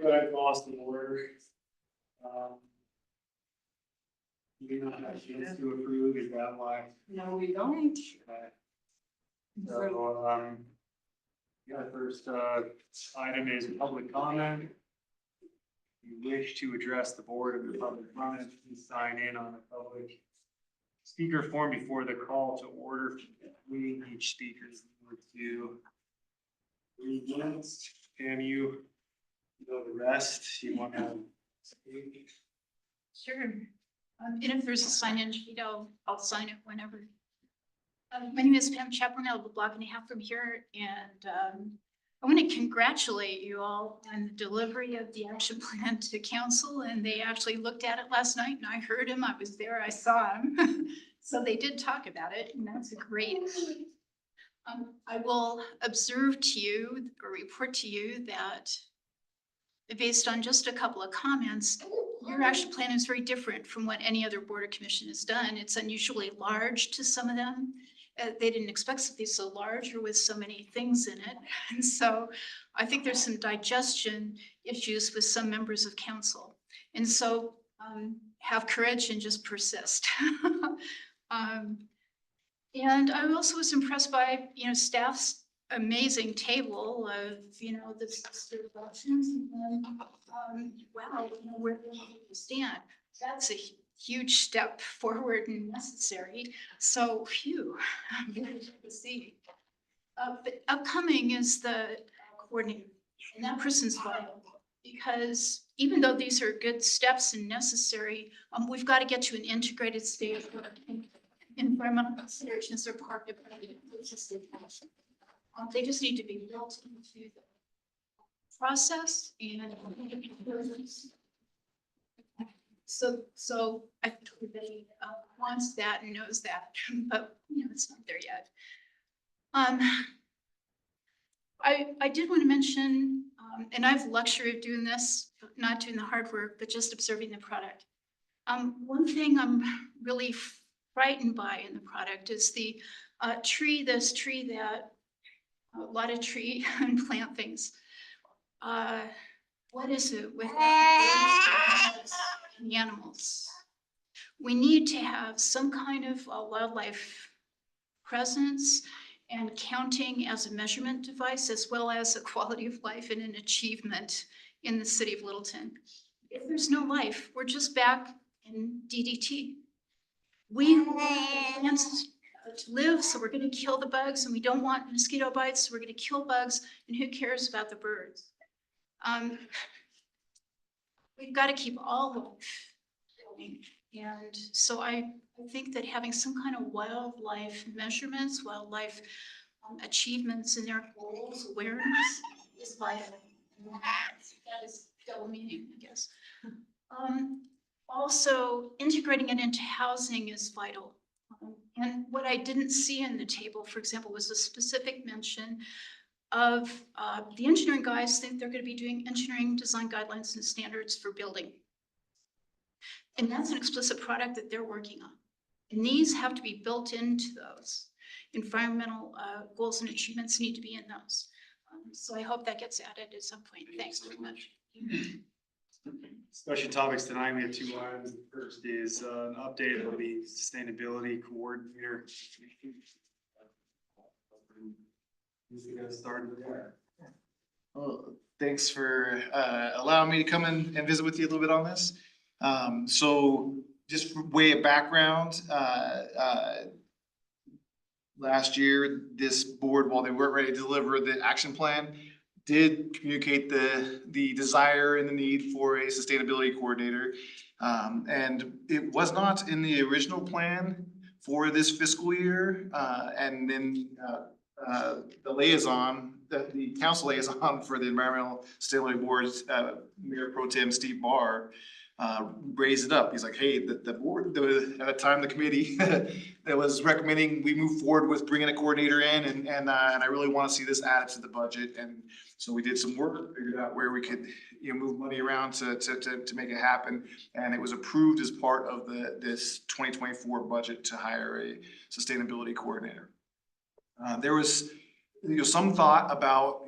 Good, lost the order. You do not have a chance to approve, is that why? No, we don't. Okay. So, yeah, first, item is public comment. If you wish to address the board of the public comment, please sign in on the public speaker form before the call to order. We, each speaker is limited to 3 minutes. Can you know the rest? You want to speak? Sure. And if there's a sign-in sheet, I'll sign it whenever. My name is Pam Chaplin. I live a block and a half from here, and I want to congratulate you all on the delivery of the action plan to council. And they actually looked at it last night, and I heard him. I was there. I saw him. So they did talk about it, and that's great. I will observe to you or report to you that based on just a couple of comments, your action plan is very different from what any other board or commission has done. It's unusually large to some of them. They didn't expect it to be so large or with so many things in it. And so I think there's some digestion issues with some members of council. And so have courage and just persist. And I also was impressed by, staff's amazing table of, the options, and then, wow, where they stand. That's a huge step forward and necessary. So, phew, I'm very good to see. But upcoming is the coordinator, and that person's vital, because even though these are good steps and necessary, we've got to get to an integrated state where environmental considerations are part of it. They just need to be built into the process and so I think everybody wants that and knows that, but it's not there yet. I did want to mention, and I have the luxury of doing this, not doing the hard work, but just observing the product. One thing I'm really frightened by in the product is the tree that a lot of tree and plant things. What is it with the animals? We need to have some kind of wildlife presence and counting as a measurement device, as well as a quality of life and an achievement in the city of Littleton. If there's no life, we're just back in DDT. We want plants to live, so we're going to kill the bugs, and we don't want mosquito bites, so we're going to kill bugs, and who cares about the birds? We've got to keep all life going, and so I think that having some kind of wildlife measurements, wildlife achievements in their goals, awareness is vital. That is double meaning, I guess. Also, integrating it into housing is vital. And what I didn't see in the table, for example, was a specific mention of the engineering guys think they're going to be doing engineering design guidelines and standards for building. And that's an explicit product that they're working on. And these have to be built into those. Environmental goals and achievements need to be in those. So I hope that gets added at some point. Thanks very much. Special topics tonight, we have 2 items. The first is an update on the sustainability coordinator. Who's gonna start with that? Well, thanks for allowing me to come in and visit with you a little bit on this. So just for way of background, last year, this board, while they weren't ready to deliver the action plan, did communicate the desire and the need for a sustainability coordinator. And it was not in the original plan for this fiscal year. And then the liaison, the council liaison for the Environmental Sustainability Board's Mayor Pro Tem Steve Barr raised it up. He's like, hey, the board, at the time, the committee that was recommending we move forward with bringing a coordinator in, and I really want to see this added to the budget. And so we did some work, figured out where we could move money around to make it happen. And it was approved as part of this 2024 budget to hire a sustainability coordinator. There was some thought about,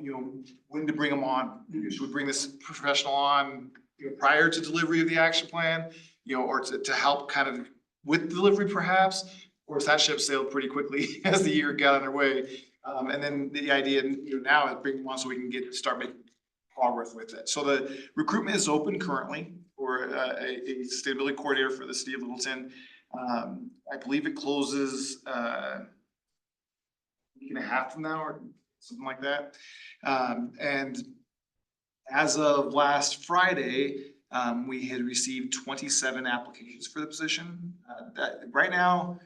when to bring them on. Should we bring this professional on, prior to delivery of the action plan, or to help kind of with delivery perhaps? Of course, that ship sailed pretty quickly as the year got underway. And then the idea, now is bring them on so we can start making progress with it. So the recruitment is open currently for a sustainability coordinator for the city of Littleton. I believe it closes a week and a half from now or something like that. And as of last Friday, we had received 27 applications for the position. That right now,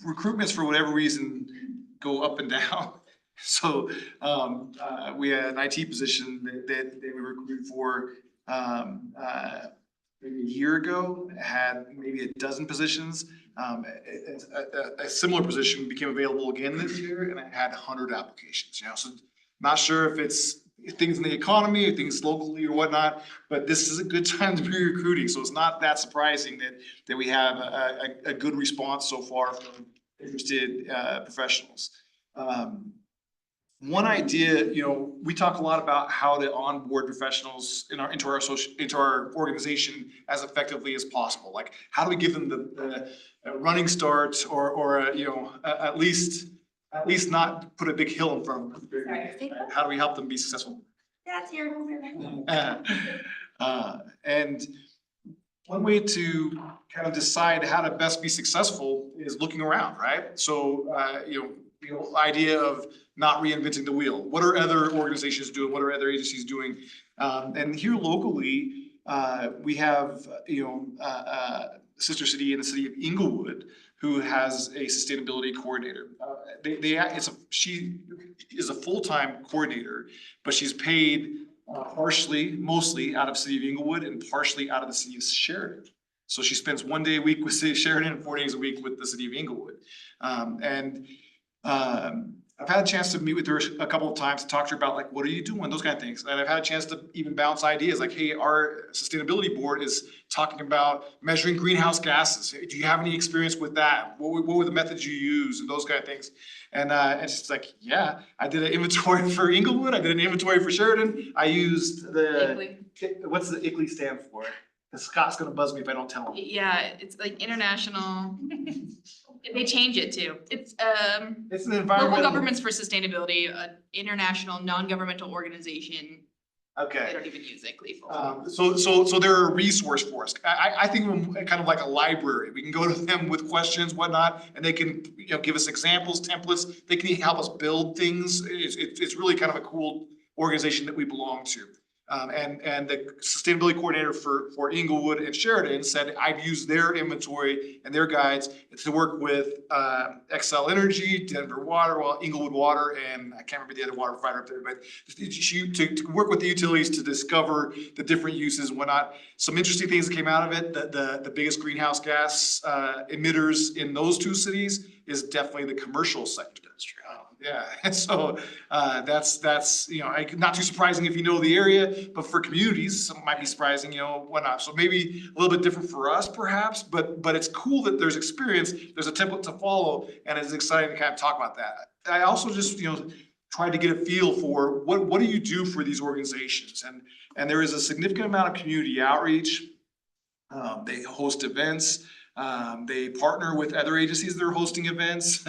recruitments for whatever reason go up and down. So we had an IT position that they were recruited for maybe a year ago, had maybe a dozen positions. A similar position became available again this year, and it had 100 applications. So not sure if it's things in the economy or things locally or whatnot, but this is a good time to be recruiting. So it's not that surprising that we have a good response so far from interested professionals. One idea, we talk a lot about how to onboard professionals into our organization as effectively as possible. Like, how do we give them the running start, or at least not put a big hill in front of them? How do we help them be successful? That's your. And one way to kind of decide how to best be successful is looking around, right? So, the idea of not reinventing the wheel. What are other organizations doing? What are other agencies doing? And here locally, we have, sister city in the city of Inglewood, who has a sustainability coordinator. She is a full-time coordinator, but she's paid mostly out of city of Inglewood and partially out of the city of Sheridan. So she spends 1 day a week with city of Sheridan and 4 days a week with the city of Inglewood. I've had a chance to meet with her a couple of times to talk to her about, like, what are you doing, those kind of things. And I've had a chance to even bounce ideas like, hey, our sustainability board is talking about measuring greenhouse gases. Do you have any experience with that? What were the methods you use and those kind of things? And she's like, yeah, I did an inventory for Inglewood. I did an inventory for Sheridan. I used what's the ICLEI stand for? Scott's gonna buzz me if I don't tell him. Yeah, it's like international. They change it too. It's an Local environmental. Governments for Sustainability, an international non-governmental organization. They Okay. don't even use ICLEI full. So they're a resource for us. I think of them kind of like a library. We can go to them with questions, whatnot, and they can, give us examples, templates. They can help us build things. It's really kind of a cool organization that we belong to. And the sustainability coordinator for Inglewood and Sheridan said, I've used their inventory and their guides to work with Xcel Energy, Denver Water, Inglewood Water, and I can't remember the other water provider up there, but to work with the utilities to discover the different uses and whatnot. Some interesting things that came out of it. The biggest greenhouse gas emitters in those two cities is definitely the commercial sector. Yeah, and so that's not too surprising if you know the area, but for communities, some might be surprising, whatnot. So maybe a little bit different for us, perhaps, but it's cool that there's experience, there's a template to follow, and it's exciting to kind of talk about that. I also just tried to get a feel for what do you do for these organizations, and there is a significant amount of community outreach. They host events. They partner with other agencies that are hosting events.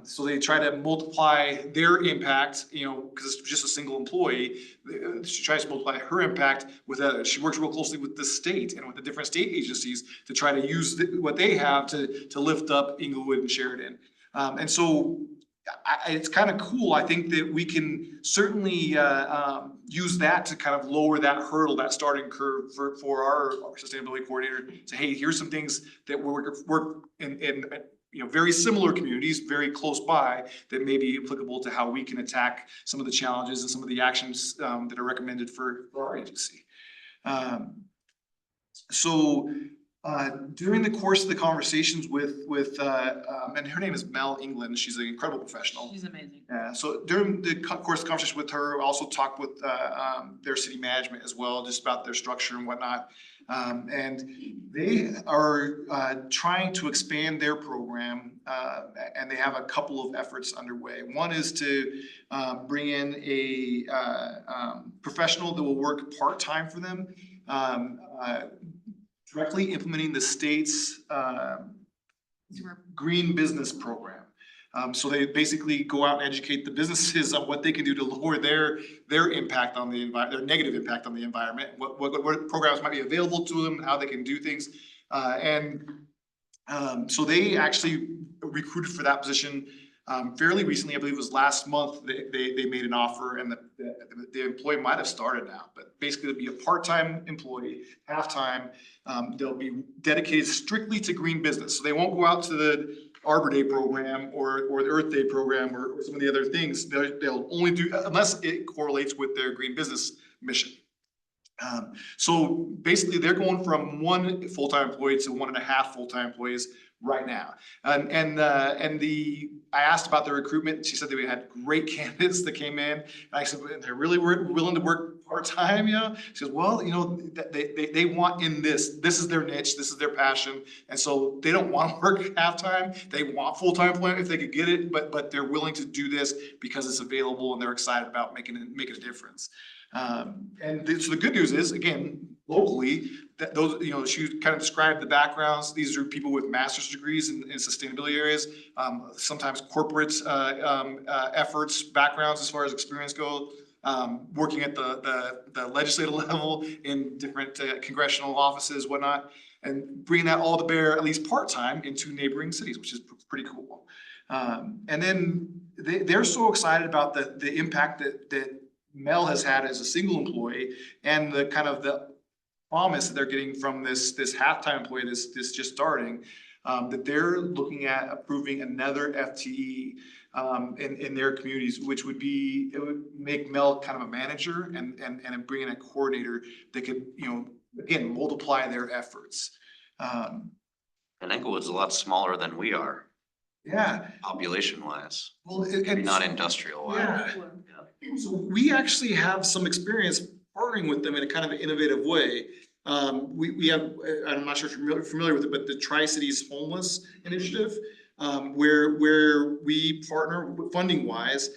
So they try to multiply their impact, because it's just a single employee. She tries to multiply her impact with others. She works real closely with the state and with the different state agencies to try to use what they have to lift up Inglewood and Sheridan. And so it's kind of cool. I think that we can certainly use that to kind of lower that hurdle, that starting curve for our sustainability coordinator. Say, hey, here's some things that work in very similar communities, very close by, that may be applicable to how we can attack some of the challenges and some of the actions that are recommended for our agency. So During the course of the conversations with and her name is Mel England, she's an incredible professional. She's amazing. Yeah, so during the course of the conversation with her, I also talked with their city management as well, just about their structure and whatnot. And they are trying to expand their program, and they have a couple of efforts underway. One is to bring in a professional that will work part-time for them, directly implementing the state's green business program. So they basically go out and educate the businesses on what they can do to lower their impact on the environment, their negative impact on the environment, what programs might be available to them, how they can do things. So they actually recruited for that position fairly recently. I believe it was last month. They made an offer, and the employee might have started now, but basically it'll be a part-time employee, half-time. They'll be dedicated strictly to green business. So they won't go out to the Arbor Day program or the Earth Day program or some of the other things. They'll only do, unless it correlates with their green business mission. So basically they're going from 1 full-time employee to 1.5 full-time employees right now. I asked about the recruitment. She said they had great candidates that came in. And I said, they're really willing to work part-time, you know? She says, well, you know, they want in this is their niche, this is their passion. And so they don't want to work half-time. They want full-time employment if they could get it, but they're willing to do this because it's available and they're excited about making a difference. So the good news is, again, locally, that those, you know, she kind of described the backgrounds. These are people with master's degrees in sustainability areas, sometimes corporate efforts, backgrounds as far as experience go, working at the legislative level in different congressional offices, whatnot, and bringing that all to bear, at least part-time, into neighboring cities, which is pretty cool. And then they're so excited about the impact that Mel has had as a single employee, and the kind of the promise that they're getting from this half-time employee this just starting, that they're looking at approving another FTE in their communities, which would make Mel kind of a manager and bring in a coordinator that could, you know, again, multiply their efforts. And Englewood's a lot smaller than we are, Yeah. population wise, Well, maybe not industrial wise. Yeah. So we actually have some experience partnering with them in a kind of an innovative way. We have, I'm not sure if you're familiar with it, but the Tri-Cities Homeless Initiative, where we partner funding wise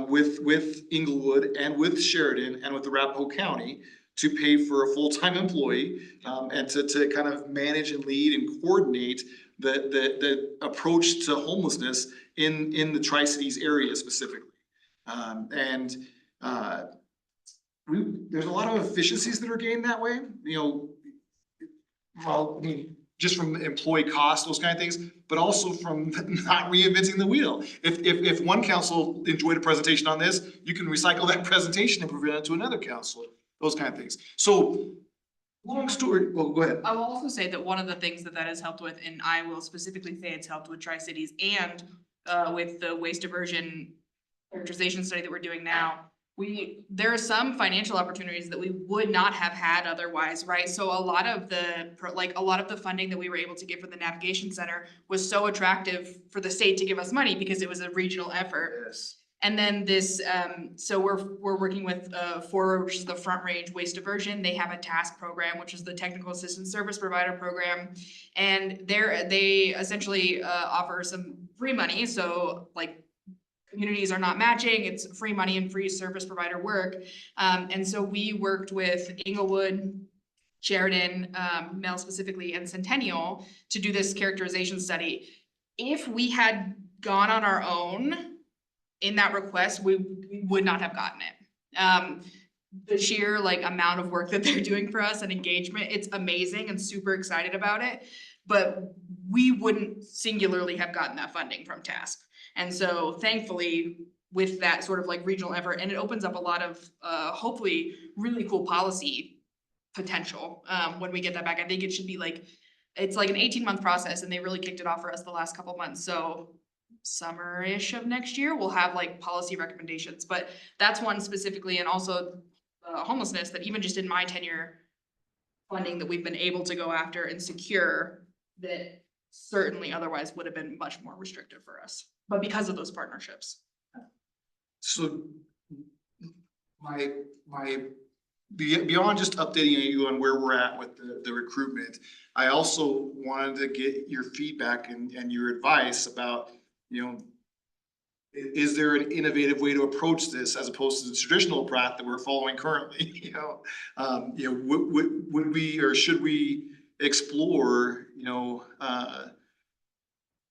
with Englewood and with Sheridan and with Arapahoe County to pay for a full-time employee and to kind of manage and lead and coordinate the approach to homelessness in the Tri-Cities area specifically. There's a lot of efficiencies that are gained that way, you know, well, I mean, just from employee costs, those kind of things, but also from not reinventing the wheel. If one council enjoyed a presentation on this, you can recycle that presentation and present it to another council, those kind of things. So long story, well, go ahead. I will also say that one of the things that has helped with, and I will specifically say it's helped with Tri-Cities and with the waste diversion characterization study that we're doing now, there are some financial opportunities that we would not have had otherwise, right? So a lot of the funding that we were able to get for the navigation center was so attractive for the state to give us money because it was a regional effort. Yes. And then this, so we're working with FORA, which is the Front Range Waste Diversion. They have a task program, which is the Technical Assistance Service Provider Program. And they essentially offer some free money. So like communities are not matching, it's free money and free service provider work. And so we worked with Englewood, Sheridan, Mel specifically, and Centennial to do this characterization study. If we had gone on our own in that request, we would not have gotten it. The sheer amount of work that they're doing for us and engagement, it's amazing and super excited about it. But we wouldn't singularly have gotten that funding from TASK. And so thankfully, with that sort of regional effort, and it opens up a lot of hopefully really cool policy potential when we get that back. I think it should be it's an 18-month process, and they really kicked it off for us the last couple months. So summer-ish of next year, we'll have policy recommendations. But that's one specifically, and also homelessness that even just in my tenure funding that we've been able to go after and secure that certainly otherwise would have been much more restrictive for us, but because of those partnerships. So beyond just updating you on where we're at with the recruitment, I also wanted to get your feedback and your advice about, is there an innovative way to approach this as opposed to the traditional path that we're following currently? Would we or should we explore,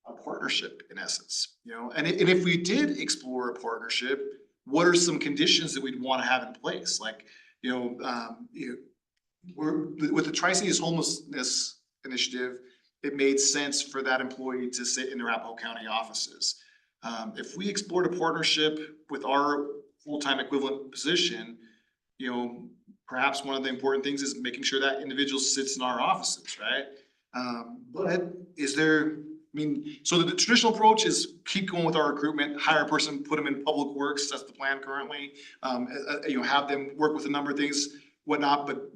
a partnership in essence, and if we did explore a partnership, what are some conditions that we'd want to have in place? Like, we're with the Tri-Cities Homelessness Initiative, it made sense for that employee to sit in the Arapahoe County offices. If we explored a partnership with our full-time equivalent position, perhaps one of the important things is making sure that individual sits in our offices, right? But is there, so the traditional approach is keep going with our recruitment, hire a person, put them in public works, that's the plan currently. Have them work with a number of things, whatnot, but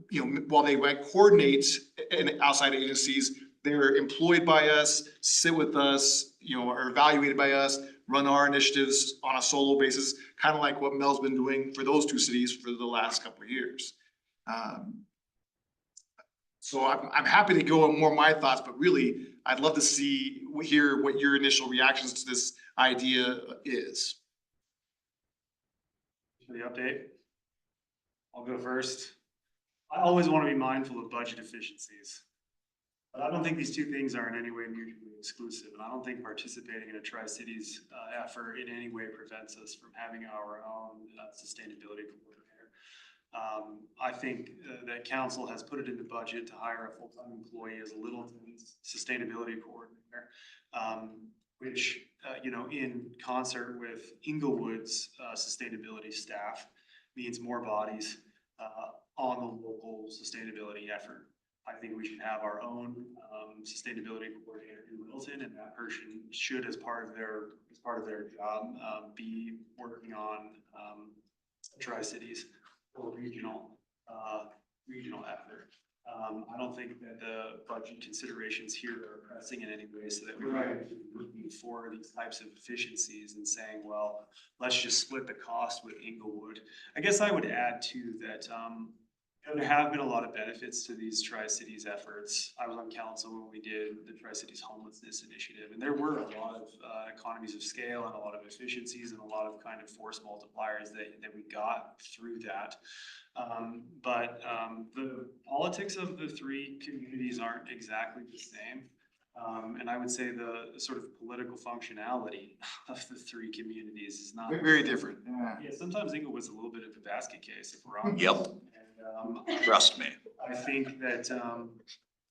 while they might coordinate in outside agencies, they're employed by us, sit with us, are evaluated by us, run our initiatives on a solo basis, kind of like what Mel's been doing for those two cities for the last couple of years. So I'm happy to go on more of my thoughts, but really, I'd love to hear what your initial reactions to this idea is. For the update, I'll go first. I always want to be mindful of budget efficiencies, but I don't think these two things are in any way mutually exclusive, and I don't think participating in a Tri-Cities effort in any way prevents us from having our own sustainability coordinator. I think that council has put it in the budget to hire a full-time employee as a Littleton's sustainability coordinator, which, in concert with Inglewood's sustainability staff, means more bodies on the local sustainability effort. I think we should have our own sustainability coordinator in Littleton, and that person should, as part of their job, be working on Tri-Cities or regional effort. I don't think that the budget considerations here are pressing in any way so that we're looking for these types of efficiencies and saying, well, let's just split the cost with Inglewood. I guess I would add too that there have been a lot of benefits to these Tri-Cities efforts. I was on council when we did the Tri-Cities Homelessness Initiative, and there were a lot of economies of scale and a lot of efficiencies and a lot of kind of force multipliers that we got through that. But the politics of the three communities aren't exactly the same. And I would say the sort of political functionality of the three communities is not Very different. Yeah, sometimes Inglewood's a little bit of a basket case if we're honest. Yep. And, Trust me. I think that,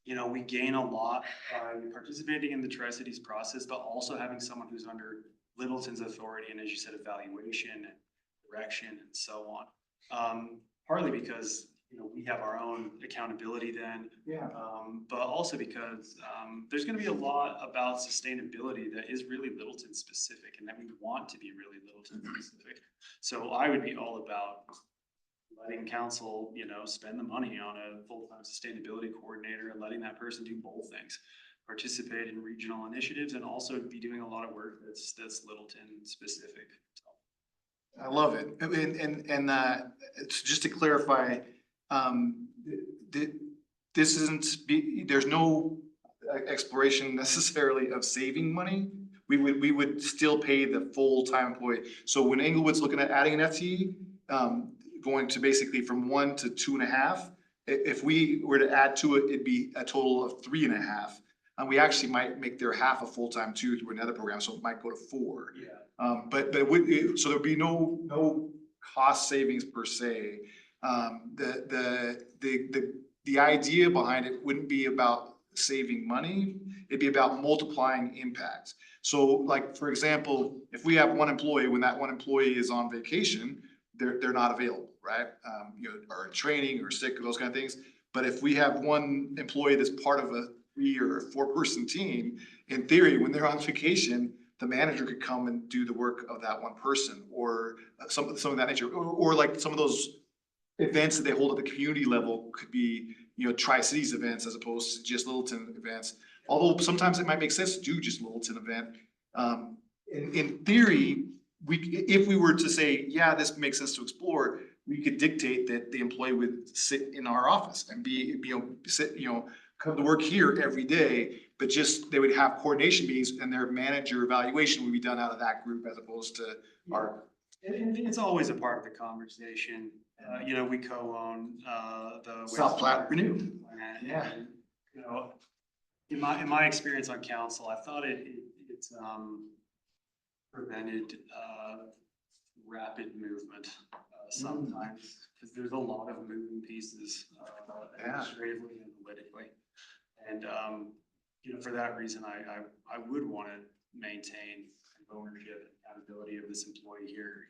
we gain a lot by participating in the Tri-Cities process, but also having someone who's under Littleton's authority and, as you said, evaluation and direction and so on. Partly because, we have our own accountability then. Yeah. But also because there's going to be a lot about sustainability that is really Littleton specific and that we want to be really Littleton specific. So I would be all about letting council, spend the money on a full-time sustainability coordinator and letting that person do both things, participate in regional initiatives and also be doing a lot of work that's Littleton specific. So. I love it. And just to clarify, this isn't, there's no exploration necessarily of saving money. We would still pay the full-time employee. So when Inglewood's looking at adding an FTE, going to basically from 1 to 2.5, if we were to add to it, it'd be a total of 3.5. And we actually might make their half a full-time too through another program, so it might go to 4. Yeah. But it would, so there'd be no cost savings per se. The idea behind it wouldn't be about saving money, it'd be about multiplying impact. So like, for example, if we have one employee, when that one employee is on vacation, they're not available, right? Or in training or sick or those kind of things. But if we have one employee that's part of a 3 or 4 person team, in theory, when they're on vacation, the manager could come and do the work of that one person or something of that nature, or like some of those events that they hold at the community level could be, Tri-Cities events as opposed to just Littleton events. Although sometimes it might make sense to do just Littleton event. In theory, if we were to say, yeah, this makes sense to explore, we could dictate that the employee would sit in our office and come to work here every day, but just, they would have coordination meetings and their manager evaluation would be done out of that group as opposed to our. And it's always a part of the conversation. We co-own, the. South Platte Renew. And, Yeah. In my experience on council, I thought it's prevented, rapid movement, sometimes, because there's a lot of moving pieces, administratively and politically. And, for that reason, I would want to maintain ownership and accountability of this employee here.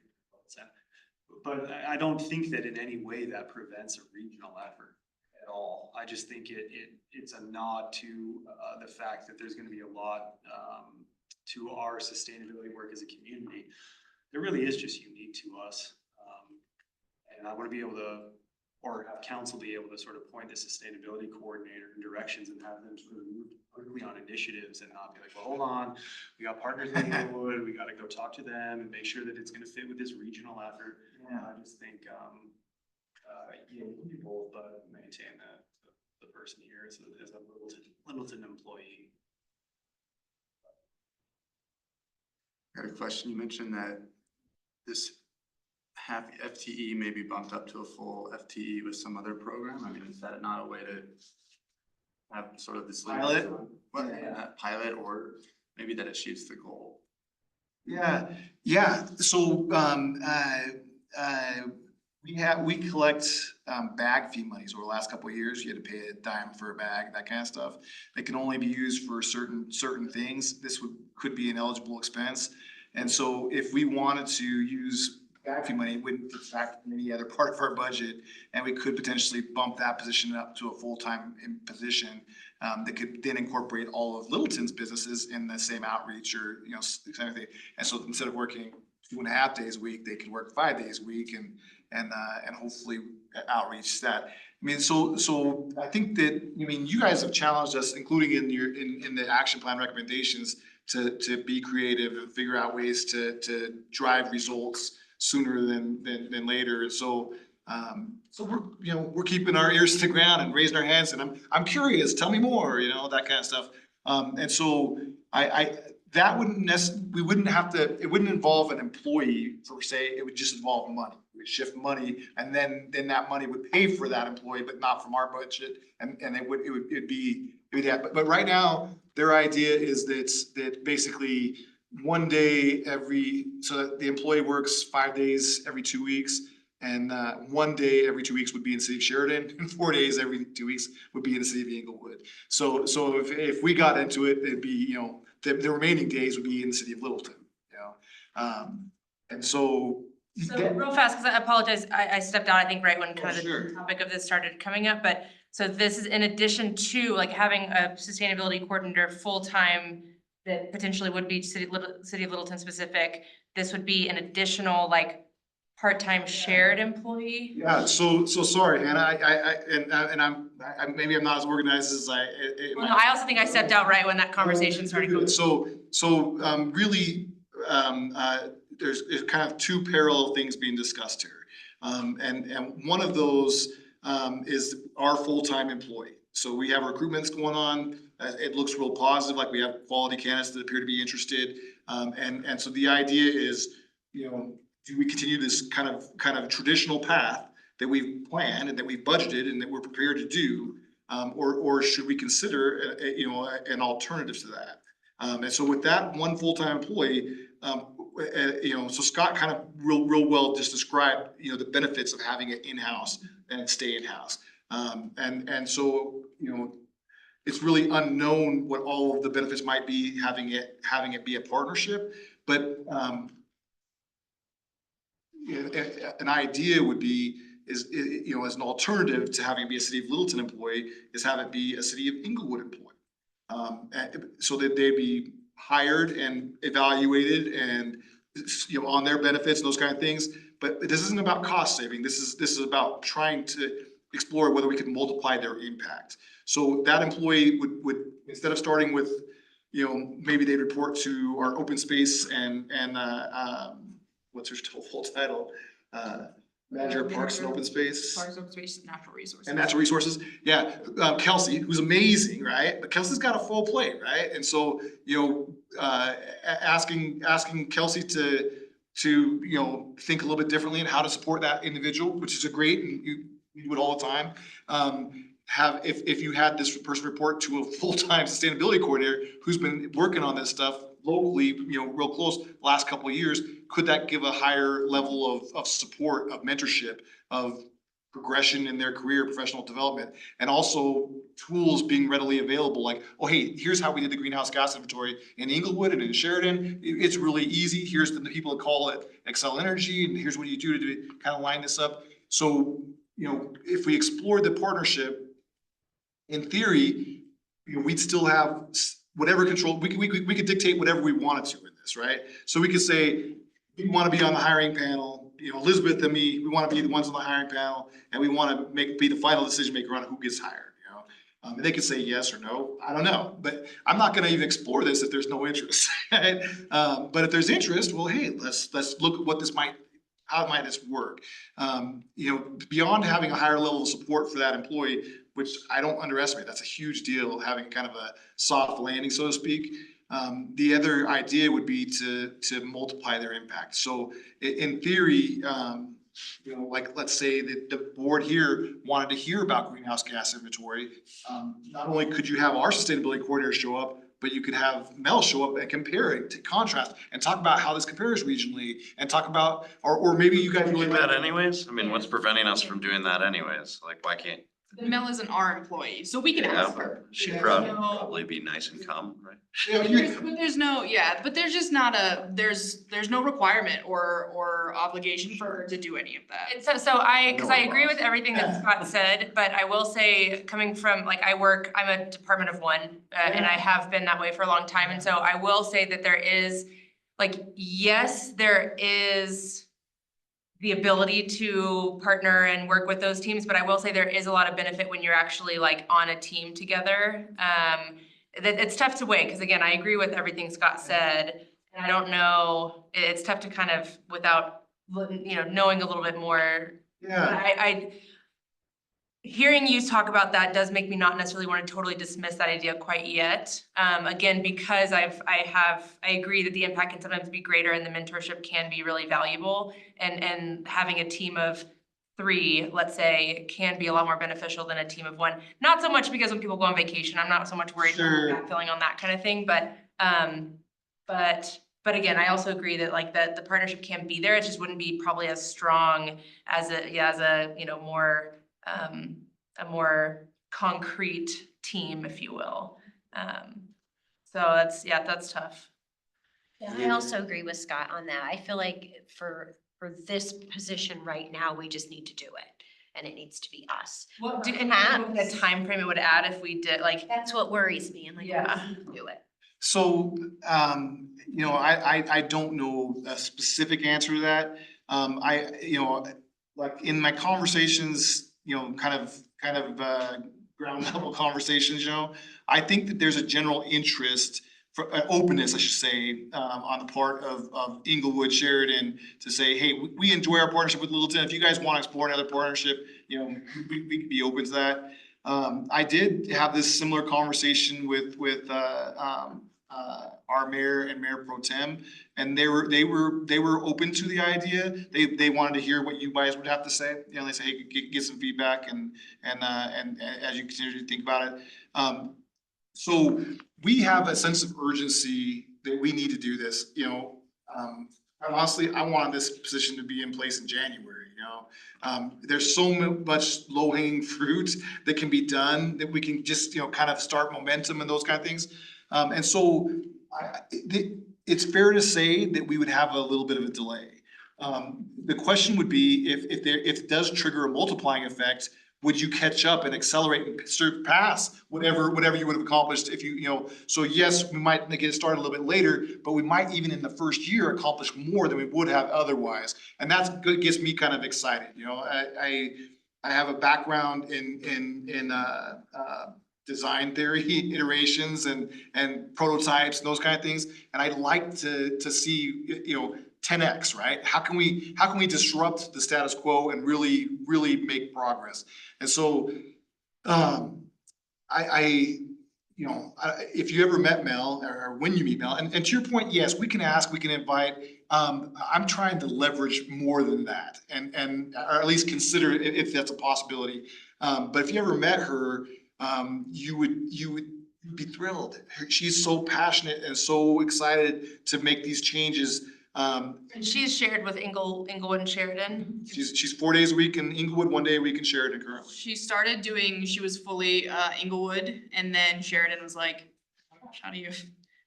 But I don't think that in any way that prevents a regional effort at all. I just think it's a nod to the fact that there's going to be a lot to our sustainability work as a community. It really is just unique to us. And I want to be able to, or have council be able to sort of point the sustainability coordinator in directions and have them sort of move quickly on initiatives and not be like, well, hold on, we got partners in Inglewood, we got to go talk to them and make sure that it's going to fit with this regional effort. Yeah, I just think, we can do both, but maintain the person here as a Littleton employee. I got a question. You mentioned that this half FTE may be bumped up to a full FTE with some other program. I mean, is that not a way to have sort of this Pilot? Pilot, or maybe that achieves the goal? Yeah. So, we collect, bag fee monies over the last couple of years. You had to pay a dime for a bag, that kind of stuff. They can only be used for certain things. This could be an eligible expense. And so if we wanted to use bag fee money, it wouldn't affect any other part of our budget. And we could potentially bump that position up to a full-time position, that could then incorporate all of Littleton's businesses in the same outreach or, kind of thing. And so instead of working 2.5 days a week, they could work 5 days a week and hopefully outreach that. I mean, so I think that, you guys have challenged us, including in the action plan recommendations, to be creative and figure out ways to drive results sooner than later. And so we're keeping our ears to the ground and raising our hands, and I'm curious, tell me more, that kind of stuff. And so that we wouldn't have to, it wouldn't involve an employee per se, it would just involve money. We'd shift money, and then that money would pay for that employee, but not from our budget. And it'd be that. But right now, their idea is that basically one day so that the employee works 5 days every 2 weeks, and 1 day every 2 weeks would be in the city of Sheridan, and 4 days every 2 weeks would be in the city of Inglewood. So if we got into it, it'd be, the remaining days would be in the city of Littleton, and so. So real fast, because I apologize, I stepped out, I think, right when kind of Sure. the topic of this started coming up, but so this is in addition to like having a sustainability coordinator full-time that potentially would be city of Littleton specific. This would be an additional like part-time shared employee. Yeah, so sorry, Hannah, I'm maybe I'm not as organized as Well, no, I also think I stepped out right when that conversation started going. So really, there's kind of two parallel things being discussed here. And one of those is our full-time employee. So we have recruitments going on. It looks real positive, like we have quality candidates that appear to be interested. And so the idea is, do we continue this kind of traditional path that we've planned and that we've budgeted and that we're prepared to do, or should we consider an alternative to that? And so with that one full-time employee, so Scott kind of real well just described the benefits of having it in-house and stay in-house. And so it's really unknown what all of the benefits might be having it be a partnership, but an idea would be is as an alternative to having it be a city of Littleton employee is have it be a city of Inglewood employee, so that they'd be hired and evaluated and on their benefits and those kind of things, but this isn't about cost saving. This is about trying to explore whether we could multiply their impact. So that employee would, instead of starting with, maybe they report to our open space and what's her full title? Manager of Parks and Open Space. Parks, open space, natural resources. And natural resources, yeah, Kelsey, who's amazing, right? But Kelsey's got a full plate, right? And so, asking Kelsey to think a little bit differently and how to support that individual, which is a great, and you do it all the time. If you had this person report to a full-time sustainability coordinator who's been working on this stuff locally, real close last couple of years, could that give a higher level of support, of mentorship, of progression in their career, professional development, and also tools being readily available, like, oh, hey, here's how we did the greenhouse gas inventory in Inglewood and in Sheridan. It's really easy. Here's the people that call it Excel Energy, and here's what you do to kind of line this up. So, if we explored the partnership, in theory, we'd still have whatever control, we could dictate whatever we wanted to in this, right? So we could say, we want to be on the hiring panel, Elizabeth and me, we want to be the ones on the hiring panel, and we want to be the final decision maker on who gets hired, and they could say yes or no, I don't know, but I'm not going to even explore this if there's no interest, right? But if there's interest, well, hey, let's look at what how might this work? Beyond having a higher level of support for that employee, which I don't underestimate, that's a huge deal, having kind of a soft landing, so to speak. The other idea would be to multiply their impact. So in theory, like let's say that the board here wanted to hear about greenhouse gas inventory. Not only could you have our sustainability coordinator show up, but you could have Mel show up and compare it to contrast and talk about how this compares regionally and talk about, or maybe you guys Do really that anyways? I mean, what's preventing us from doing that anyways? Like, why can't? Mel isn't our employee, so we can ask her. She'd Yeah. probably be nice and come, right? But there's just not there's no requirement or obligation for her to do any of that. And so because I agree with everything that Scott said, but I will say, coming from, like, I'm a department of one, and I have been that way for a long time, and so I will say that there is, yes, there is the ability to partner and work with those teams, but I will say there is a lot of benefit when you're actually on a team together. It's tough to weigh, because again, I agree with everything Scott said, and I don't know, it's tough to kind of, without, knowing a little bit more. Yeah. Hearing you talk about that does make me not necessarily want to totally dismiss that idea quite yet. Again, because I agree that the impact can sometimes be greater and the mentorship can be really valuable, and having a team of 3, let's say, can be a lot more beneficial than a team of 1. Not so much because when people go on vacation, I'm not so much worried about backfilling on that kind of thing, but again, I also agree that the partnership can be there. It just wouldn't be probably as strong as a more concrete team, if you will. So that's tough. Yeah, I also agree with Scott on that. I feel like for this position right now, we just need to do it, and it needs to be us. What the timeframe it would add if we did, That's what worries me, and Yeah. we need to do it. So, I don't know a specific answer to that. In my conversations, kind of ground level conversations, I think that there's a general interest for openness, I should say, on the part of Inglewood, Sheridan, to say, hey, we enjoy our partnership with Littleton. If you guys want to explore another partnership, we could be open to that. I did have this similar conversation with our mayor and Mayor Pro Tem, and they were open to the idea. They wanted to hear what you guys would have to say. They say, hey, get some feedback, and as you continue to think about it. So we have a sense of urgency that we need to do this. Honestly, I wanted this position to be in place in January. There's so much low hanging fruit that can be done that we can just kind of start momentum and those kind of things. And so it's fair to say that we would have a little bit of a delay. The question would be if it does trigger a multiplying effect, would you catch up and accelerate and surpass whatever you would have accomplished if you, so yes, we might get started a little bit later, but we might even in the first year accomplish more than we would have otherwise. And that's good, gets me kind of excited, I have a background in design theory, iterations and prototypes and those kind of things. And I'd like to see, 10x, right? How can we disrupt the status quo and really make progress? And so, if you ever met Mel or when you meet Mel, and to your point, yes, we can ask, we can invite. I'm trying to leverage more than that, and or at least consider it if that's a possibility. But if you ever met her, you would be thrilled. She's so passionate and so excited to make these changes. And she's shared with Inglewood and Sheridan. She's 4 days a week in Inglewood, 1 day a week in Sheridan currently. She was fully Inglewood, and then Sheridan was like, oh my gosh, how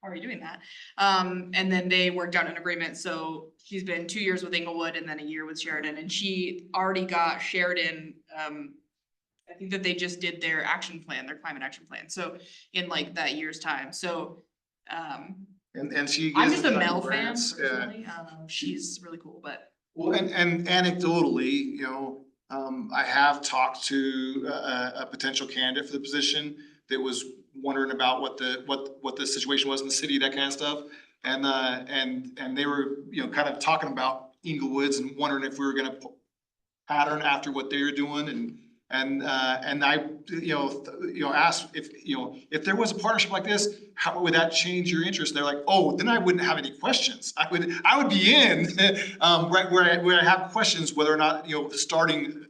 are you doing that? And then they worked out an agreement, so she's been 2 years with Inglewood and then a year with Sheridan, and she already got Sheridan, I think that they just did their action plan, their climate action plan, so in like that year's time, so, And she I'm gives just a them Mel fan grants, personally, she's really cool, but. Well, and anecdotally, I have talked to a potential candidate for the position that was wondering about what the situation was in the city, that kind of stuff. And they were, kind of talking about Inglewoods and wondering if we were gonna pattern after what they were doing. And I, asked if there was a partnership like this, how would that change your interest? They're like, oh, then I wouldn't have any questions. I would be in, right where I have questions whether or not, starting,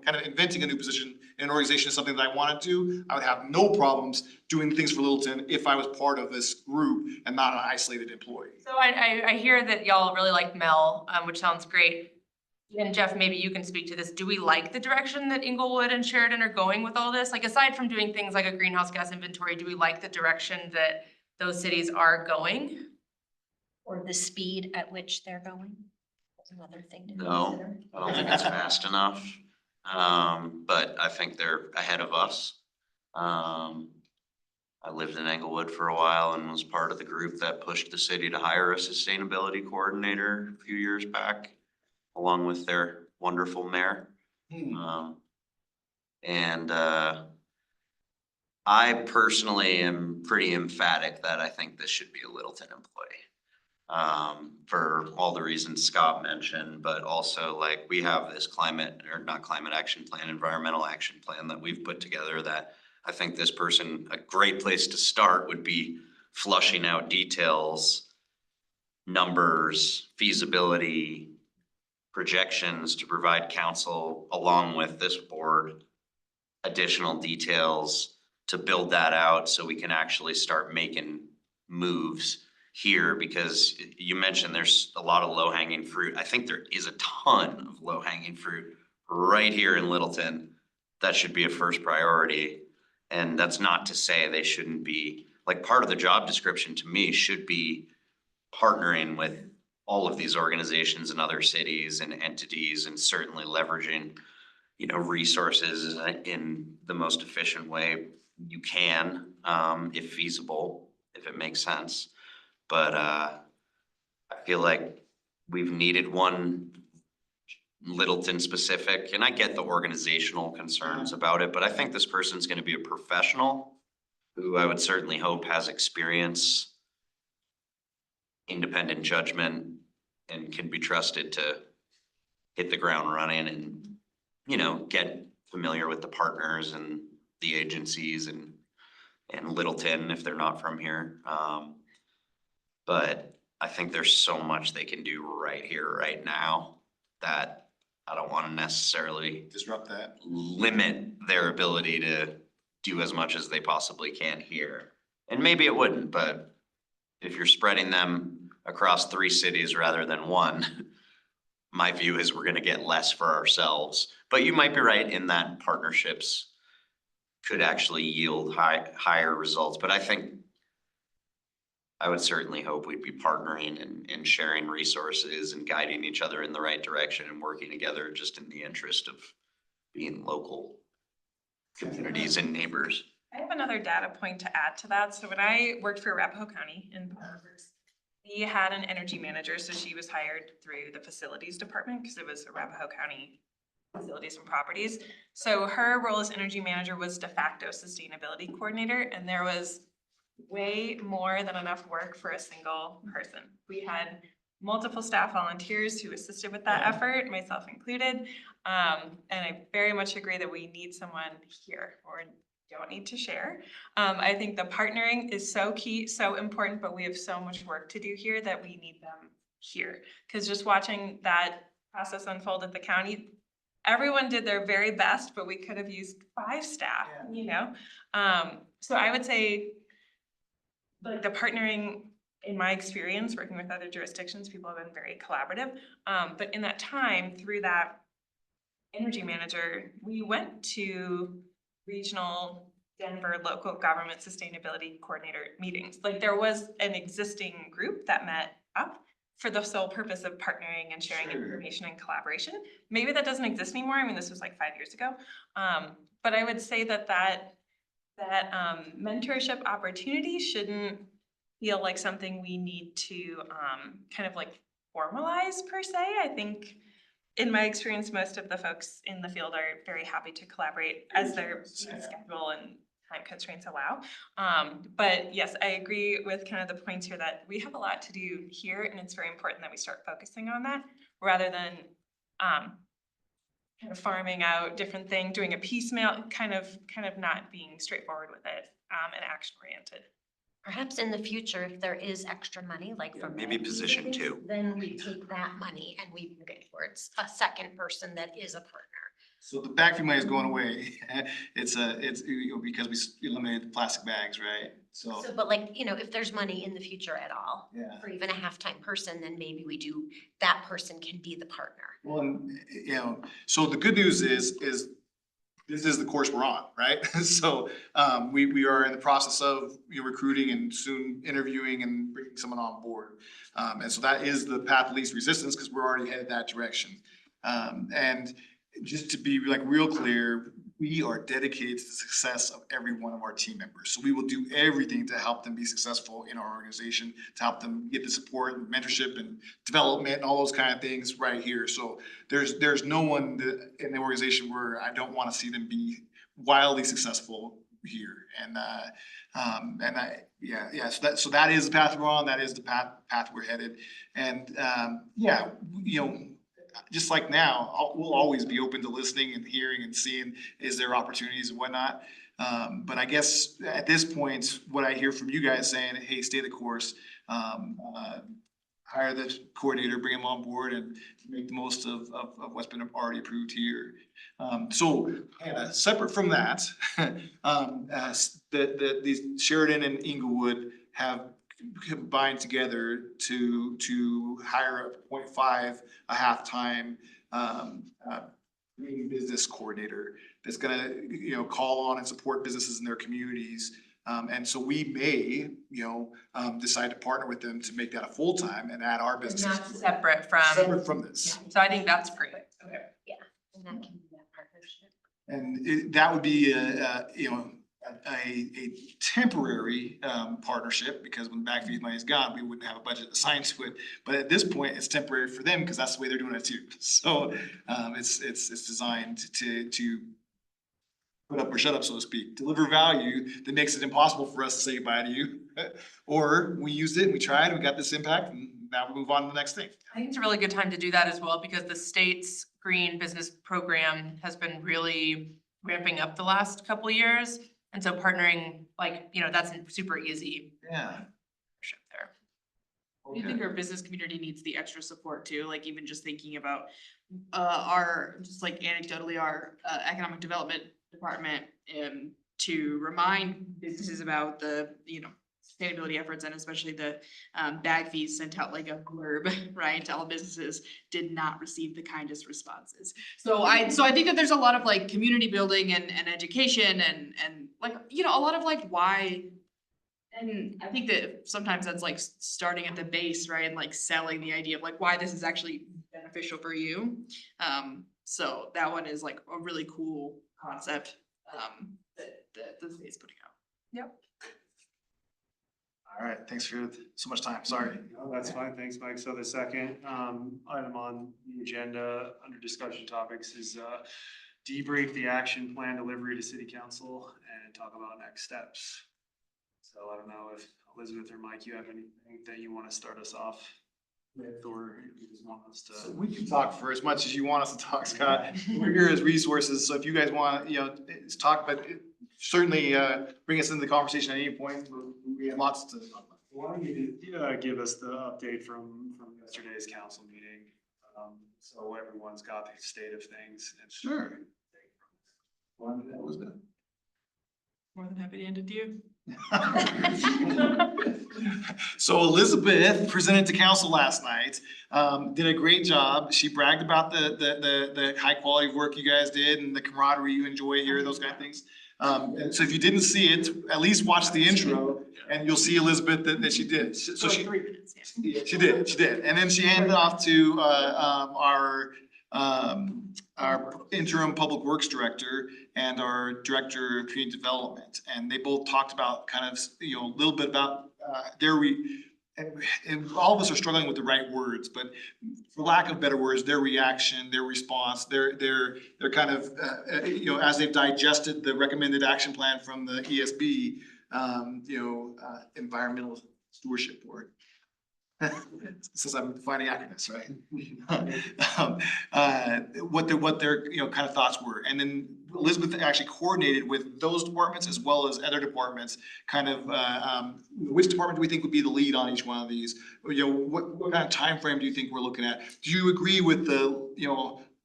kind of inventing a new position in an organization is something that I want to do. I would have no problems doing things for Littleton if I was part of this group and not an isolated employee. So I hear that y'all really like Mel, which sounds great. And Jeff, maybe you can speak to this. Do we like the direction that Inglewood and Sheridan are going with all this? Like, aside from doing things like a greenhouse gas inventory, do we like the direction that those cities are going? Or the speed at which they're going? That's another thing to No, consider. I don't think it's fast enough. But I think they're ahead of us. I lived in Englewood for a while and was part of the group that pushed the city to hire a sustainability coordinator a few years back, along with their wonderful mayor. I personally am pretty emphatic that I think this should be a Littleton employee. For all the reasons Scott mentioned, but also like we have this environmental action plan that we've put together that I think this person, a great place to start would be flushing out details, numbers, feasibility, projections to provide council along with this board additional details to build that out so we can actually start making moves here, because you mentioned there's a lot of low-hanging fruit. I think there is a ton of low-hanging fruit right here in Littleton that should be a first priority. And that's not to say they shouldn't be, like, part of the job description to me should be partnering with all of these organizations and other cities and entities, and certainly leveraging, resources in the most efficient way you can, if feasible, if it makes sense. But I feel like we've needed one Littleton specific, and I get the organizational concerns about it, but I think this person's gonna be a professional who I would certainly hope has experience, independent judgment, and can be trusted to hit the ground running and, get familiar with the partners and the agencies and Littleton if they're not from here. But I think there's so much they can do right here, right now, that I don't want to necessarily Disrupt that. limit their ability to do as much as they possibly can here. And maybe it wouldn't, but if you're spreading them across 3 cities rather than 1, my view is we're gonna get less for ourselves. But you might be right in that partnerships could actually yield higher results. But I think I would certainly hope we'd be partnering and sharing resources and guiding each other in the right direction and working together just in the interest of being local. communities and neighbors. I have another data point to add to that. So when I worked for Arapahoe County in Palm Rivers, we had an energy manager, so she was hired through the facilities department because it was Arapahoe County Facilities and Properties. So her role as energy manager was de facto sustainability coordinator, and there was way more than enough work for a single person. We had multiple staff volunteers who assisted with that effort, myself included. And I very much agree that we need someone here, or don't need to share. I think the partnering is so key, so important, but we have so much work to do here that we need them here. Because just watching that process unfold at the county, everyone did their very best, but we could have used 5 staff, you know? So I would say, like, the partnering, in my experience, working with other jurisdictions, people have been very collaborative. But in that time, through that energy manager, we went to regional Denver local government sustainability coordinator meetings. Like, there was an existing group that met up for the sole purpose of partnering and sharing information and collaboration. Maybe that doesn't exist anymore. I mean, this was like 5 years ago. But I would say that mentorship opportunity shouldn't feel like something we need to kind of like formalize per se. I think in my experience, most of the folks in the field are very happy to collaborate as their schedule and time constraints allow. But yes, I agree with kind of the points here that we have a lot to do here, and it's very important that we start focusing on that rather than kind of farming out different things, doing a piecemeal, kind of not being straightforward with it and action oriented. Perhaps in the future, if there is extra money, like from. Maybe position 2. Then we take that money and we move it towards a second person that is a partner. So the bag fee money is going away. It's because we eliminated the plastic bags, right? So, But like, if there's money in the future at all, yeah. for even a half-time person, then maybe that person can be the partner. Well, and, so the good news is this is the course we're on, right? So, we are in the process of, recruiting and soon interviewing and bringing someone on board. And so that is the path of least resistance because we're already headed that direction. And just to be like real clear, we are dedicated to the success of every one of our team members. So we will do everything to help them be successful in our organization, to help them get the support and mentorship and development and all those kind of things right here. So there's no one in the organization where I don't want to see them be wildly successful here. So that is the path we're on. That is the path we're headed. And just like now, we'll always be open to listening and hearing and seeing, is there opportunities and whatnot. But I guess at this point, what I hear from you guys saying, hey, stay the course, hire the coordinator, bring him on board and make the most of what's been already approved here. So Hannah, separate from that, these Sheridan and Inglewood have combined together to hire a 0.5 a halftime business coordinator that's gonna call on and support businesses in their communities. And so we may decide to partner with them to make that a full-time and add our business. Not separate from. this. So I think that's great. Okay. And that can be that partnership. And that would be a temporary partnership, because when back fee money is gone, we wouldn't have a budget assigned to it. But at this point, it's temporary for them because that's the way they're doing it too. So it's designed to put up or shut up, so to speak, deliver value that makes it impossible for us to say goodbye to you. Or we used it and we tried and we got this impact and now we move on to the next thing. I think it's a really good time to do that as well because the state's green business program has been really ramping up the last couple of years. And so partnering, that's super easy. Yeah. Partnership there. I think our business community needs the extra support too, like even just thinking about anecdotally, our economic development department to remind businesses about the, sustainability efforts and especially the bag fees sent out like a blurb, right? To all businesses did not receive the kindest responses. So I think that there's a lot of like community building and education and a lot of like why. And I think that sometimes that's like starting at the base, right? And like selling the idea of like why this is actually beneficial for you. So that one is like a really cool concept that the state's putting out. All right, thanks for so much time, sorry. No, that's fine. Thanks, Mike. So the second item on the agenda under discussion topics is debrief the action plan delivery to city council and talk about next steps. So I don't know if Elizabeth or Mike, you have anything that you want to start us off with, or you just want us So to? we can talk for as much as you want us to talk, Scott. We're here as resources, so if you guys want, it's talk, but certainly bring us into the conversation at any point. We have lots to talk about. Why don't you give us the update from yesterday's council meeting? So everyone's got the state of things. And Sure. One that was done. More than happy to hand it to you. So Elizabeth presented to council last night, did a great job. She bragged about the high quality of work you guys did and the camaraderie you enjoy here, those kind of things. And so if you didn't see it, at least watch the intro and you'll see Elizabeth that she did. So she, 3 minutes, yeah. yeah, she did. And then she handed off to our interim public works director and our director of community development. And they both talked about kind of, a little bit about and all of us are struggling with the right words, but for lack of better words, their reaction, their response, their kind of, as they've digested the recommended action plan from the ESB, Environmental Stewardship Board. Since I'm defining acronyms, right? What their kind of thoughts were, and then Elizabeth actually coordinated with those departments as well as other departments. Kind of which department do we think would be the lead on each one of these? What kind of time frame do you think we're looking at? Do you agree with the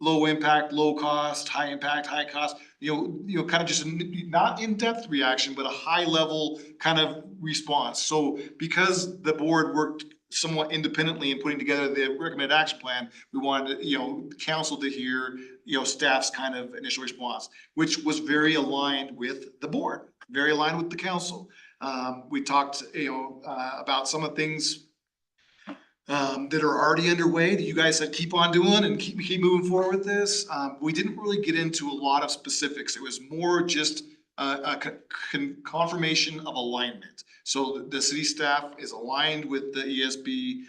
low impact, low cost, high impact, high cost? Kind of just not in-depth reaction, but a high level kind of response. So because the board worked somewhat independently in putting together the recommended action plan, we wanted, council to hear, staff's kind of initial response, which was very aligned with the board, very aligned with the council. We talked, about some of the things that are already underway that you guys said keep on doing and keep moving forward with this. We didn't really get into a lot of specifics. It was more just a confirmation of alignment. So the city staff is aligned with the ESB,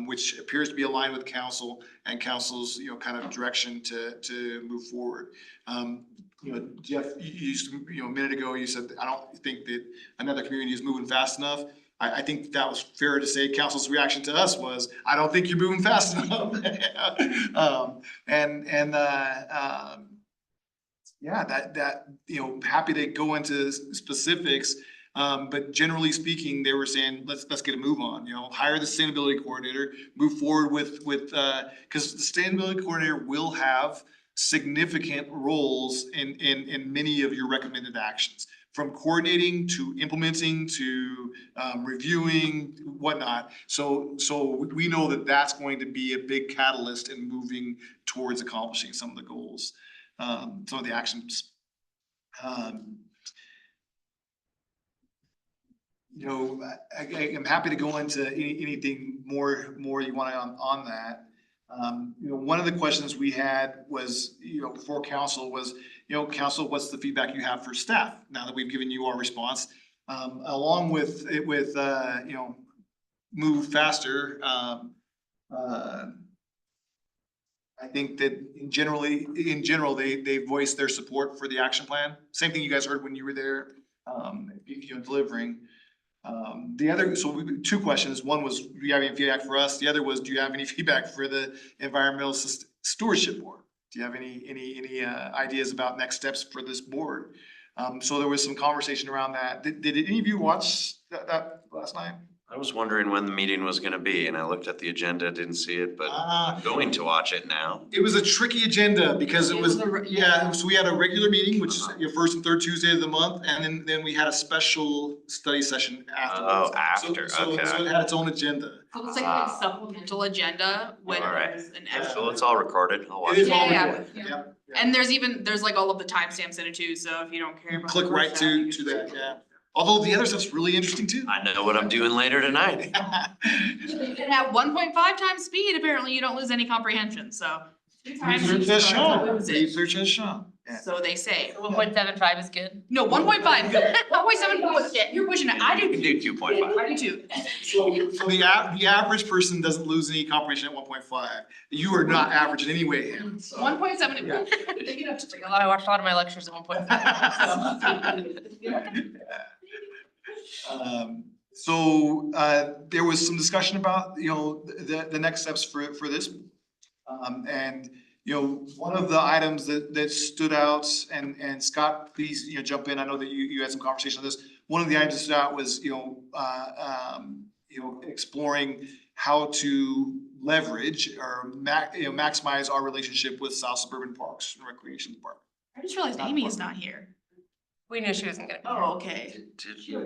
which appears to be aligned with council and council's, kind of direction to move forward. Jeff, you a minute ago, you said, I don't think that another community is moving fast enough. I think that was fair to say. Council's reaction to us was, I don't think you're moving fast enough. Happy to go into specifics. But generally speaking, they were saying, let's get a move on, hire the sustainability coordinator, move forward with, cause the sustainability coordinator will have significant roles in many of your recommended actions, from coordinating to implementing to reviewing, whatnot. So we know that that's going to be a big catalyst in moving towards accomplishing some of the goals, some of the actions. I'm happy to go into anything more you want on that. One of the questions we had was, for council was, council, what's the feedback you have for staff now that we've given you our response? Along with move faster. I think that in general, they voiced their support for the action plan. Same thing you guys heard when you were there, delivering. The other, so two questions. One was, do you have any feedback for us? The other was, do you have any feedback for the Environmental Stewardship Board? Do you have any ideas about next steps for this board? So there was some conversation around that. Did any of you watch that last night? I was wondering when the meeting was gonna be, and I looked at the agenda, didn't see it, but I'm going to watch it now. It was a tricky agenda because it was, so we had a regular meeting, which is your first and third Tuesday of the month, and then we had a special study session afterwards. Oh, after, So okay. it had its own agenda. So it's like a supplemental agenda when Alright. there's an So extra. it's all recorded, I'll watch It is it. all Yeah, recorded. yeah. Yep. And there's like all of the timestamps in it too, so if you don't care You about. click the right first half, you to can- that, yeah. Although the other stuff's really interesting too. I know what I'm doing later tonight. And at 1.5 times speed, apparently you don't lose any comprehension, so. 2 times Research speed, has you shown, lose it. research has shown. So they say. 1.75 is good. No, 1.5, 1.7, you're pushing it, I You can do, do 2.5. I do too. So the average person doesn't lose any comprehension at 1.5. You are not average in any way, Hannah, so. 1.7. Yeah. They get up to like I watched a lot of my lectures at 1.5. There was some discussion about, the next steps for this. And, one of the items that stood out, and Scott, please, jump in. I know that you had some conversation on this. One of the items that stood out was, exploring how to leverage or maximize our relationship with South Suburban Parks and Recreation Department. I just realized Amy is not here. We knew she wasn't gonna be here. Oh, okay.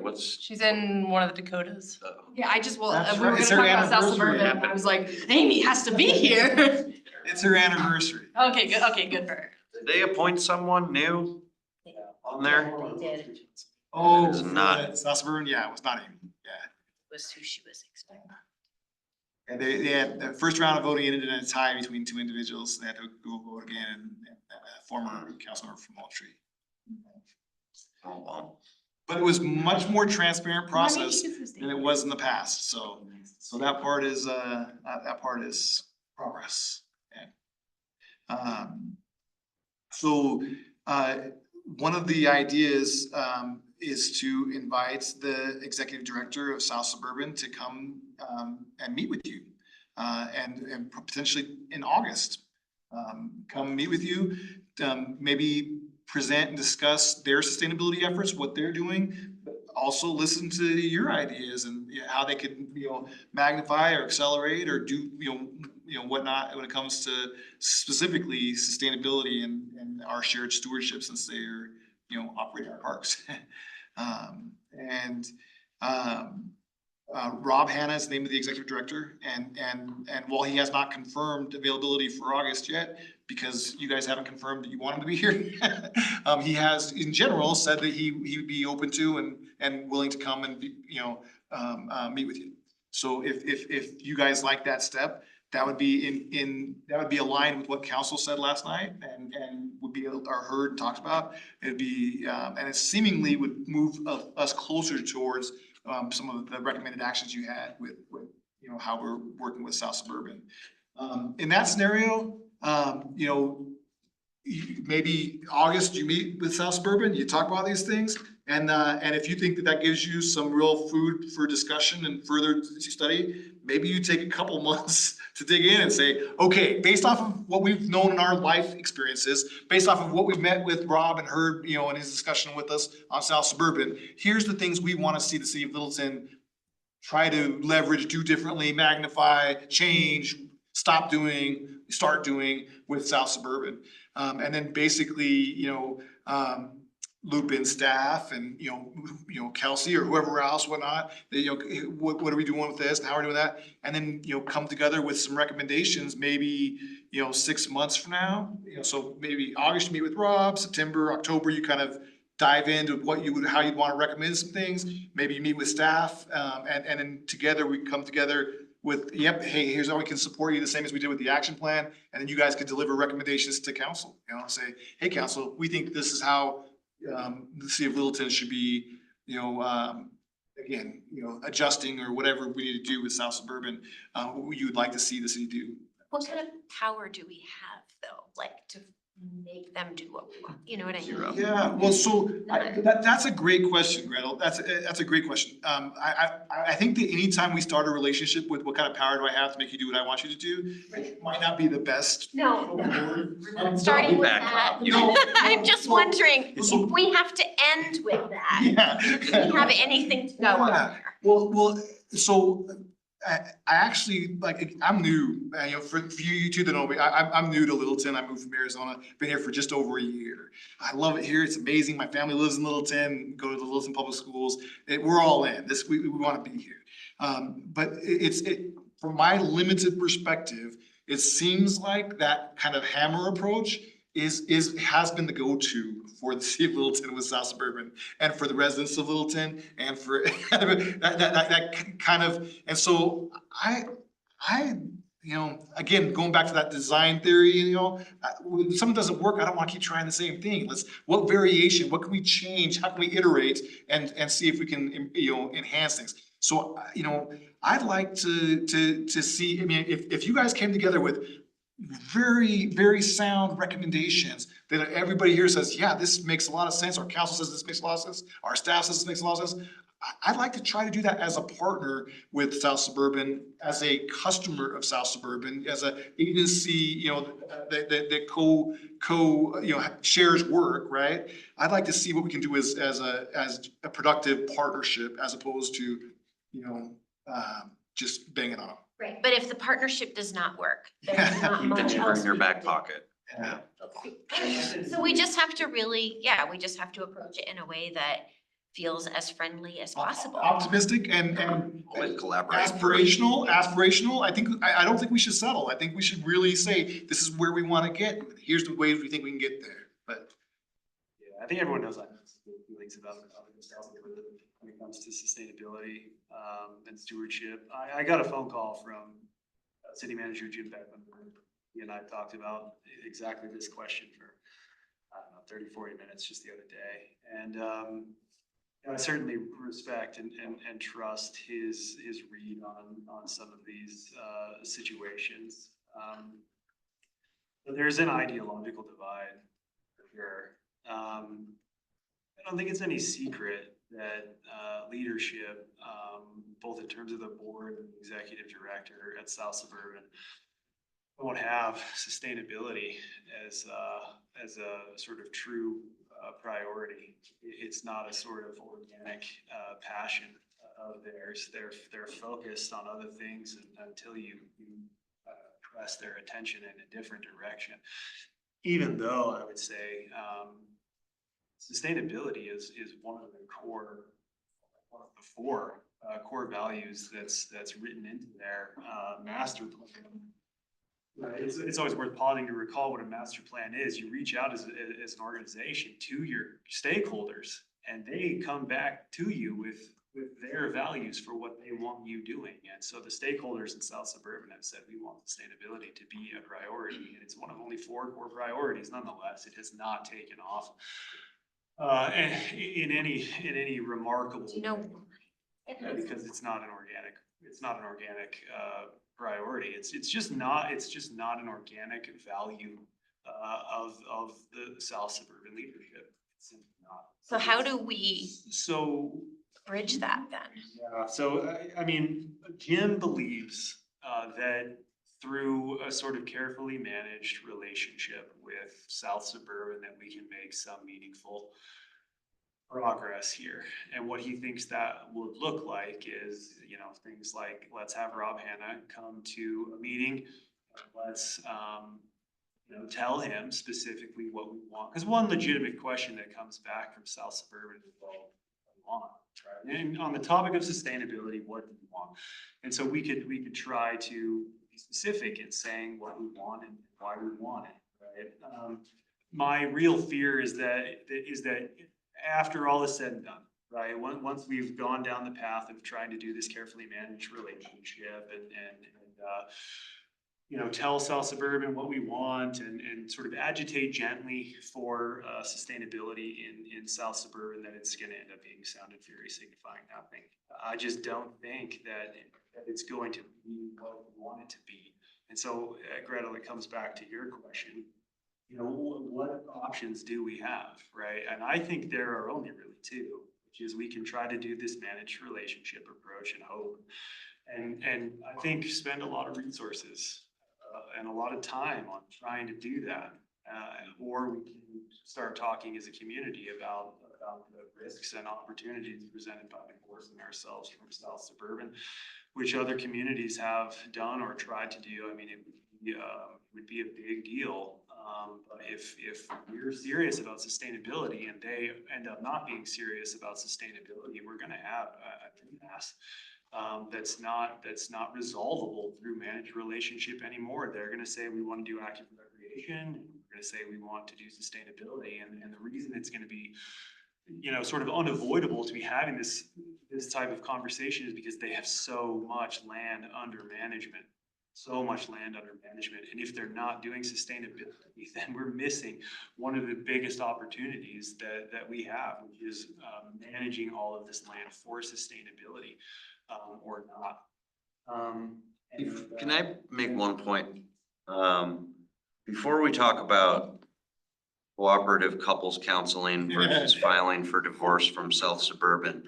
What's? She's in one of the Dakotas. Yeah, I just, well, That's we were right. gonna It's talk her about South anniversary. Suburban, I was like, Amy has to be here. It's her anniversary. Okay, good for her. Did they appoint someone new on there? They did, was Oh, It's not. South Suburban, yeah, it was not Amy, yeah. who she was expecting. And they had, the first round of voting ended in a tie between two individuals. They had to go vote again, and former council member from Moultrie. Oh, well. But it was much more transparent process than it was in the past, so that part is progress. Yeah. One of the ideas is to invite the executive director of South Suburban to come and meet with you, and potentially in August. Come meet with you, maybe present and discuss their sustainability efforts, what they're doing, but also listen to your ideas and how they could, magnify or accelerate or do, whatnot when it comes to specifically sustainability and our shared stewardship, since they're, operating our parks. Rob Hanna is the name of the executive director, and while he has not confirmed availability for August yet, because you guys haven't confirmed that you want him to be here, he has in general said that he would be open to and willing to come and meet with you. So if you guys like that step, that would be that would be aligned with what council said last night and would be heard and talked about. It'd be and it seemingly would move us closer towards some of the recommended actions you had with how we're working with South Suburban. In that scenario, maybe August, you meet with South Suburban, you talk about these things, and if you think that gives you some real food for discussion and further study, maybe you take a couple months to dig in and say, okay, based off of what we've known in our life experiences, based off of what we've met with Rob and heard, in his discussion with us on South Suburban, here's the things we want to see the city of Littleton try to leverage, do differently, magnify, change, stop doing, start doing with South Suburban. And then basically, loop in staff and, Kelsey or whoever else, whatnot, what are we doing with this and how are we doing that? And then, come together with some recommendations, maybe, 6 months from now. So maybe August, you meet with Rob, September, October, you kind of dive into how you'd want to recommend some things. Maybe you meet with staff, and then together we come together with, hey, here's how we can support you, the same as we did with the action plan. And then you guys could deliver recommendations to council, say, hey, council, we think this is how the city of Littleton should be, again, adjusting or whatever we need to do with South Suburban, what you would like to see the city do. What kind of power do we have though, like to make them do what we want, you know what I mean? Zero. Yeah, well, so that's a great question, Gretel. That's a great question. I think that anytime we start a relationship with what kind of power do I have to make you do what I want you to do, it might not be the best. No, starting with Back that, up, I'm just wondering if So- we have to end with that, Yeah. do we have anything to go on Yeah. there? Well, so I actually, I'm new, for you two that know me, I'm new to Littleton. I moved from Arizona, been here for just over a year. I love it here. It's amazing. My family lives in Littleton, go to the Littleton Public Schools. We're all in this. We want to be here. But from my limited perspective, it seems like that kind of hammer approach has been the go-to for the city of Littleton with South Suburban and for the residents of Littleton and for that kind of, and so I you know, again, going back to that design theory, you know, when something doesn't work, I don't wanna keep trying the same thing. What variation, what can we change? How can we iterate and see if we can, you know, enhance things? So, you know, I'd like to see, I mean, if you guys came together with very, very sound recommendations that everybody here says, yeah, this makes a lot of sense, our council says this makes a lot of sense, our staff says this makes a lot of sense. I'd like to try to do that as a partner with South Suburban, as a customer of South Suburban, as a agency, you know, that you know, shares work, right? I'd like to see what we can do as a productive partnership as opposed to, you know, just banging on them. Right, but if the partnership does not work, there's not Keep the much number else in your we back can do. pocket. Yeah. So we just have to really, yeah, we just have to approach it in a way that feels as friendly as possible. Optimistic and With collaboration. aspirational. I don't think we should settle. I think we should really say, this is where we wanna get. Here's the ways we think we can get there, but. Yeah, I think everyone knows I have feelings about when it comes to sustainability, and stewardship. I got a phone call from City Manager Jim Beckman. He and I talked about exactly this question for, I don't know, 30, 40 minutes just the other day. And, I certainly respect and trust his read on some of these situations. But there's an ideological divide for sure. I don't think it's any secret that leadership, both in terms of the board and the executive director at South Suburban, don't have sustainability as a sort of true priority. It's not a sort of organic passion of theirs. They're focused on other things until you press their attention in a different direction. Even though I would say sustainability is one of the four core values that's written into their master plan. It's always worth pausing to recall what a master plan is. You reach out as an organization to your stakeholders, and they come back to you with their values for what they want you doing. And so the stakeholders in South Suburban have said, we want sustainability to be a priority, and it's one of only 4 core priorities. Nonetheless, it has not taken off in any remarkable way, because it's not an organic priority. It's just not an organic value of the South Suburban leadership. It's simply not. So how do we bridge that then? Yeah, so I mean, Jim believes that through a sort of carefully managed relationship with South Suburban that we can make some meaningful progress here. And what he thinks that would look like is, you know, things like, let's have Rob Hanna come to a meeting. Let's, you know, tell him specifically what we want. Because one legitimate question that comes back from South Suburban is, well, what do you want? Right? And on the topic of sustainability, what do you want? And so we could try to be specific in saying what we want and why we want it. Right? My real fear is that after all is said and done, right? Once we've gone down the path of trying to do this carefully managed relationship and you know, tell South Suburban what we want and sort of agitate gently for sustainability in South Suburban, that it's going to end up being sound and fury, signifying nothing. I just don't think that it's going to be what we want it to be. And so, Gretel, it comes back to your question. You know, what options do we have, right? And I think there are only really 2, which is we can try to do this managed relationship approach and hope, and I think spend a lot of resources and a lot of time on trying to do that, or we can start talking as a community about the risks and opportunities presented by divorcing ourselves from South Suburban, which other communities have done or tried to do. I mean, it would be a big deal. But if we're serious about sustainability and they end up not being serious about sustainability, we're going to have a mess that's not resolvable through managed relationship anymore. They're going to say we want to do active recreation, and we're going to say we want to do sustainability, and the reason it's going to be, you know, sort of unavoidable to be having this type of conversation is because they have so much land under management. so much land under management. And if they're not doing sustainability, then we're missing one of the biggest opportunities that we have, which is managing all of this land for sustainability, or not. Can I make one point? Before we talk about cooperative couples counseling versus filing for divorce from South Suburban,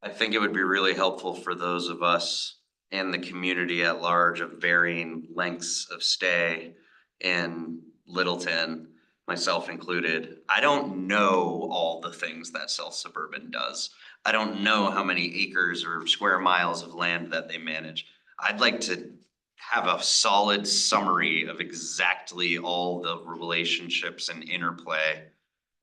I think it would be really helpful for those of us and the community at large of varying lengths of stay in Littleton, myself included. I don't know all the things that South Suburban does. I don't know how many acres or square miles of land that they manage. I'd like to have a solid summary of exactly all the relationships and interplay,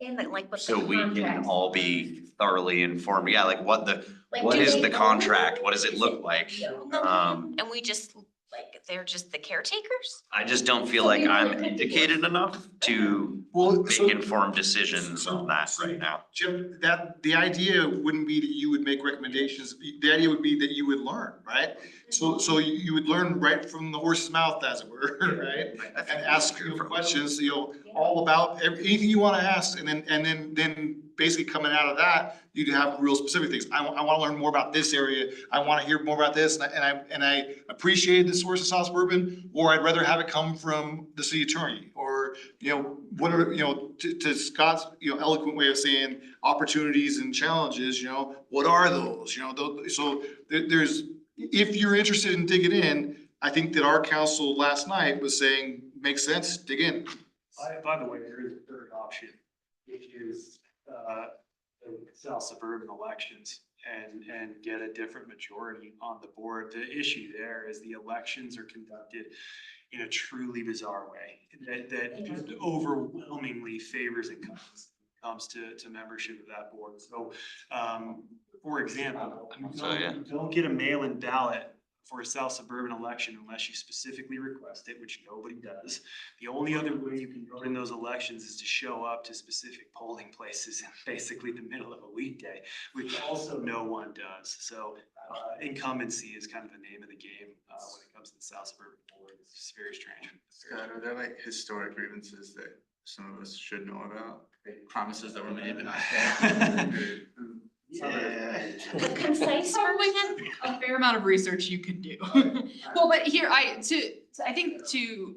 And like what the so we can contracts all are. be thoroughly informed. Yeah, like what Like, what do is they the own contract? them? What does it Is look like? they own them? And we just, like, they're just the caretakers? I just don't feel So like we I'm really could be educated enough to Well, make so- informed decisions on that right now. Jim, the idea wouldn't be that you would make recommendations, the idea would be that you would learn, right? So you would learn right from the horse's mouth, as it were, right? I think And we ask should hear from- questions, all about anything you wanna ask, and then basically coming out of that, you'd have real specific things. I wanna learn more about this area, I wanna hear more about this, and I appreciate the source of South Suburban, or I'd rather have it come from the city attorney, or, what are, to Scott's, eloquent way of saying opportunities and challenges, what are those, so there's, if you're interested in digging in, I think that our council last night was saying, makes sense, dig in. By the way, there is a third option, which is, the South Suburban elections and get a different majority on the board. The issue there is the elections are conducted in a truly bizarre way that just overwhelmingly favors incumbents comes to membership of that board. So, for example, you don't get a mail-in ballot for a South Suburban election unless you specifically request it, which nobody does. The only other way you can vote in those elections is to show up to specific polling places in basically the middle of a weekday, which also no one does. So incumbency is kind of the name of the game when it comes to the South Suburban board. It's just very strange. Scott, are there like historic grievances that some of us should know about? Promises that were made but not kept? Concise version? A fair amount of research you can do. Well, but here, I think to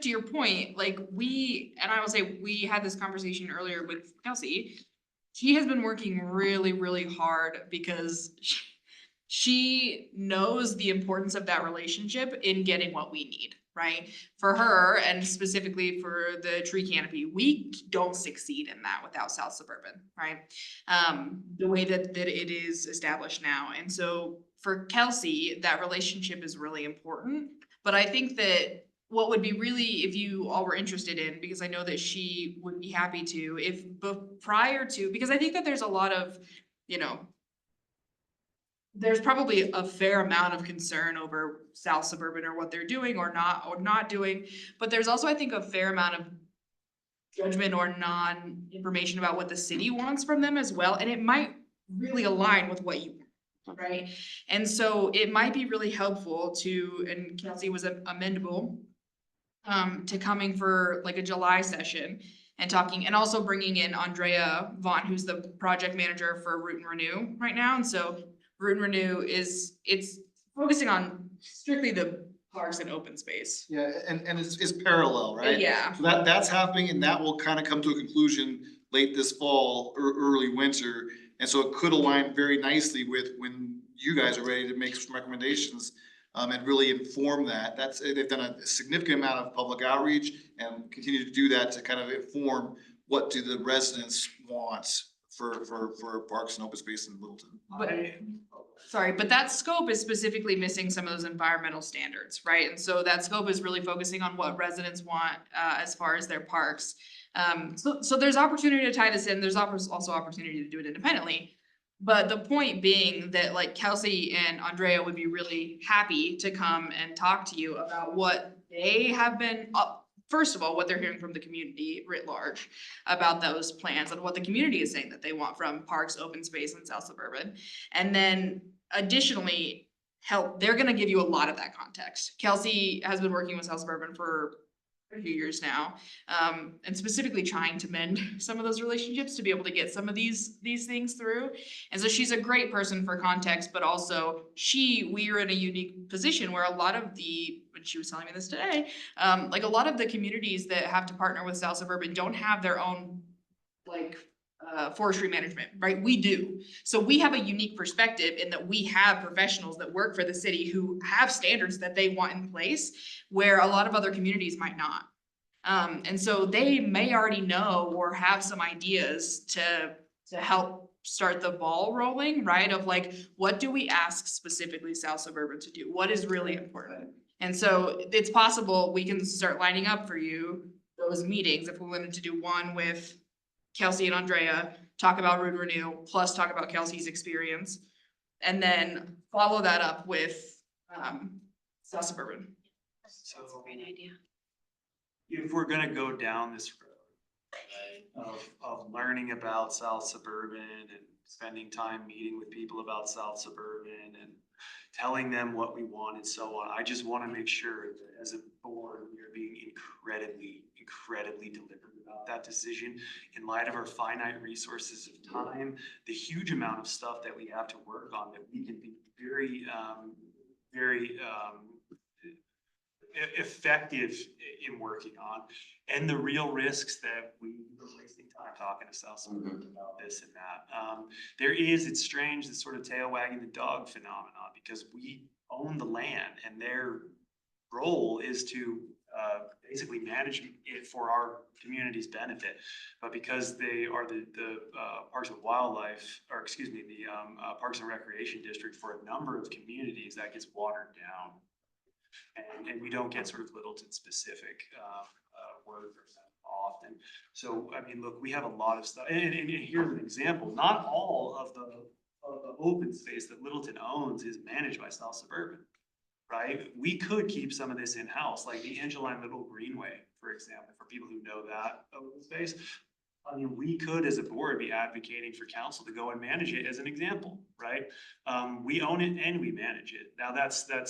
your point, like and I will say, we had this conversation earlier with Kelsey. She has been working really, really hard because she knows the importance of that relationship in getting what we need, right? For her, and specifically for the tree canopy, we don't succeed in that without South Suburban, right? The way that it is established now. And so for Kelsey, that relationship is really important. But I think that what would be really, if you all were interested in, because I know that she would be happy to, prior to, because I think that there's a lot of, there's probably a fair amount of concern over South Suburban or what they're doing or not doing. But there's also, I think, a fair amount of judgment or non-information about what the city wants from them as well. And it might really align with what you want, right? And so it might be really helpful and Kelsey was amendable to coming for like a July session and talking, and also bringing in Andrea Vaughn, who's the project manager for Root and Renew right now. And so Root and Renew it's focusing on strictly the parks and open space. Yeah, and it's parallel, right? Yeah. So that's happening, and that will kind of come to a conclusion late this fall or early winter. And so it could align very nicely with when you guys are ready to make some recommendations and really inform that. They've done a significant amount of public outreach and continue to do that to kind of inform what do the residents want for parks and open space in Littleton. But that scope is specifically missing some of those environmental standards, right? And so that scope is really focusing on what residents want as far as their parks. So there's opportunity to tie this in. There's also opportunity to do it independently. But the point being that like Kelsey and Andrea would be really happy to come and talk to you about what they have been first of all, what they're hearing from the community writ large about those plans and what the community is saying that they want from parks, open space, and South Suburban. And then additionally, help, they're gonna give you a lot of that context. Kelsey has been working with South Suburban for a few years now, and specifically trying to mend some of those relationships to be able to get some of these things through. And so she's a great person for context, but also we're in a unique position where a lot of and she was telling me this today, like a lot of the communities that have to partner with South Suburban don't have their own like forestry management, right? We do. So we have a unique perspective in that we have professionals that work for the city who have standards that they want in place where a lot of other communities might not. And so they may already know or have some ideas to help start the ball rolling, right? Of like, what do we ask specifically South Suburban to do? What is really important? And so it's possible we can start lining up for you those meetings if we wanted to do one with Kelsey and Andrea, talk about Root Renew, plus talk about Kelsey's experience, and then follow that up with South Suburban. That's a great idea. If we're gonna go down this road of learning about South Suburban and spending time meeting with people about South Suburban and telling them what we want and so on, I just wanna make sure that as a board, we are being incredibly deliberate about that decision in light of our finite resources of time, the huge amount of stuff that we have to work on that we can be very effective in working on, and the real risks that we are wasting time talking to South Suburban about this and that. It's strange, this sort of tail wagging the dog phenomenon, because we own the land and their role is to basically manage it for our community's benefit. But because they are the Parks and Wildlife, or excuse me, the Parks and Recreation District for a number of communities, that gets watered down. And we don't get sort of Littleton specific word from them often. So, I mean, look, we have a lot of stuff, and here's an example, not all of the open space that Littleton owns is managed by South Suburban, right? We could keep some of this in-house, like the Angeline Little Greenway, for example, for people who know that open space. I mean, we could, as a board, be advocating for council to go and manage it as an example, right? We own it and we manage it. Now, that's the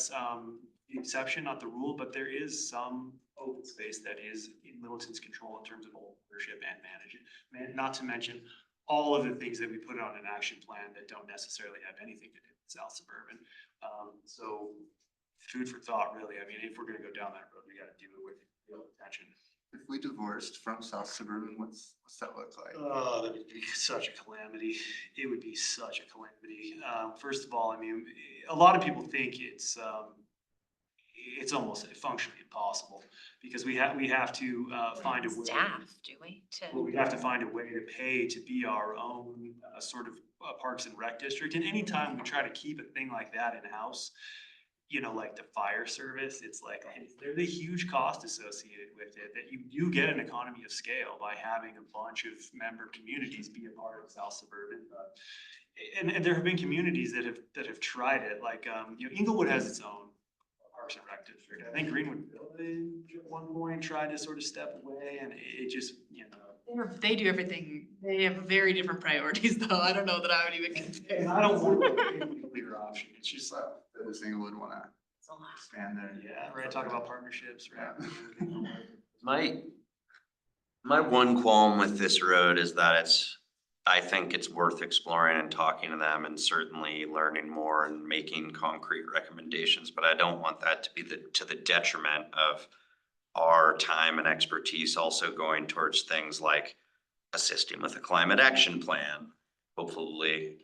exception, not the rule, but there is some open space that is in Littleton's control in terms of ownership and management. Not to mention all of the things that we put on an action plan that don't necessarily have anything to do with South Suburban. So food for thought, really. I mean, if we're gonna go down that road, we gotta do it with real attention. If we divorced from South Suburban, what's that look like? Oh, that would be such a calamity. It would be such a calamity. First of all, I mean, a lot of people think it's almost functionally impossible because we have to find a way. Staff, do we? Well, we have to find a way to pay to be our own sort of Parks and Rec district. And anytime we try to keep a thing like that in-house, you know, like the fire service, it's like, there's a huge cost associated with it that you get an economy of scale by having a bunch of member communities be a part of South Suburban. And there have been communities that have tried it, like, you know, Inglewood has its own Parks and Rec district. I think Greenwood Village at one point tried to sort of step away, and it just, you know. They do everything, they have very different priorities though, I don't know that I would even compare. And I don't want a clear option, it's just like, Does Inglewood wanna expand their? yeah, right, talk about partnerships, right? My one qualm with this road is that I think it's worth exploring and talking to them and certainly learning more and making concrete recommendations, but I don't want that to be to the detriment of our time and expertise also going towards things like assisting with a climate action plan. Hopefully,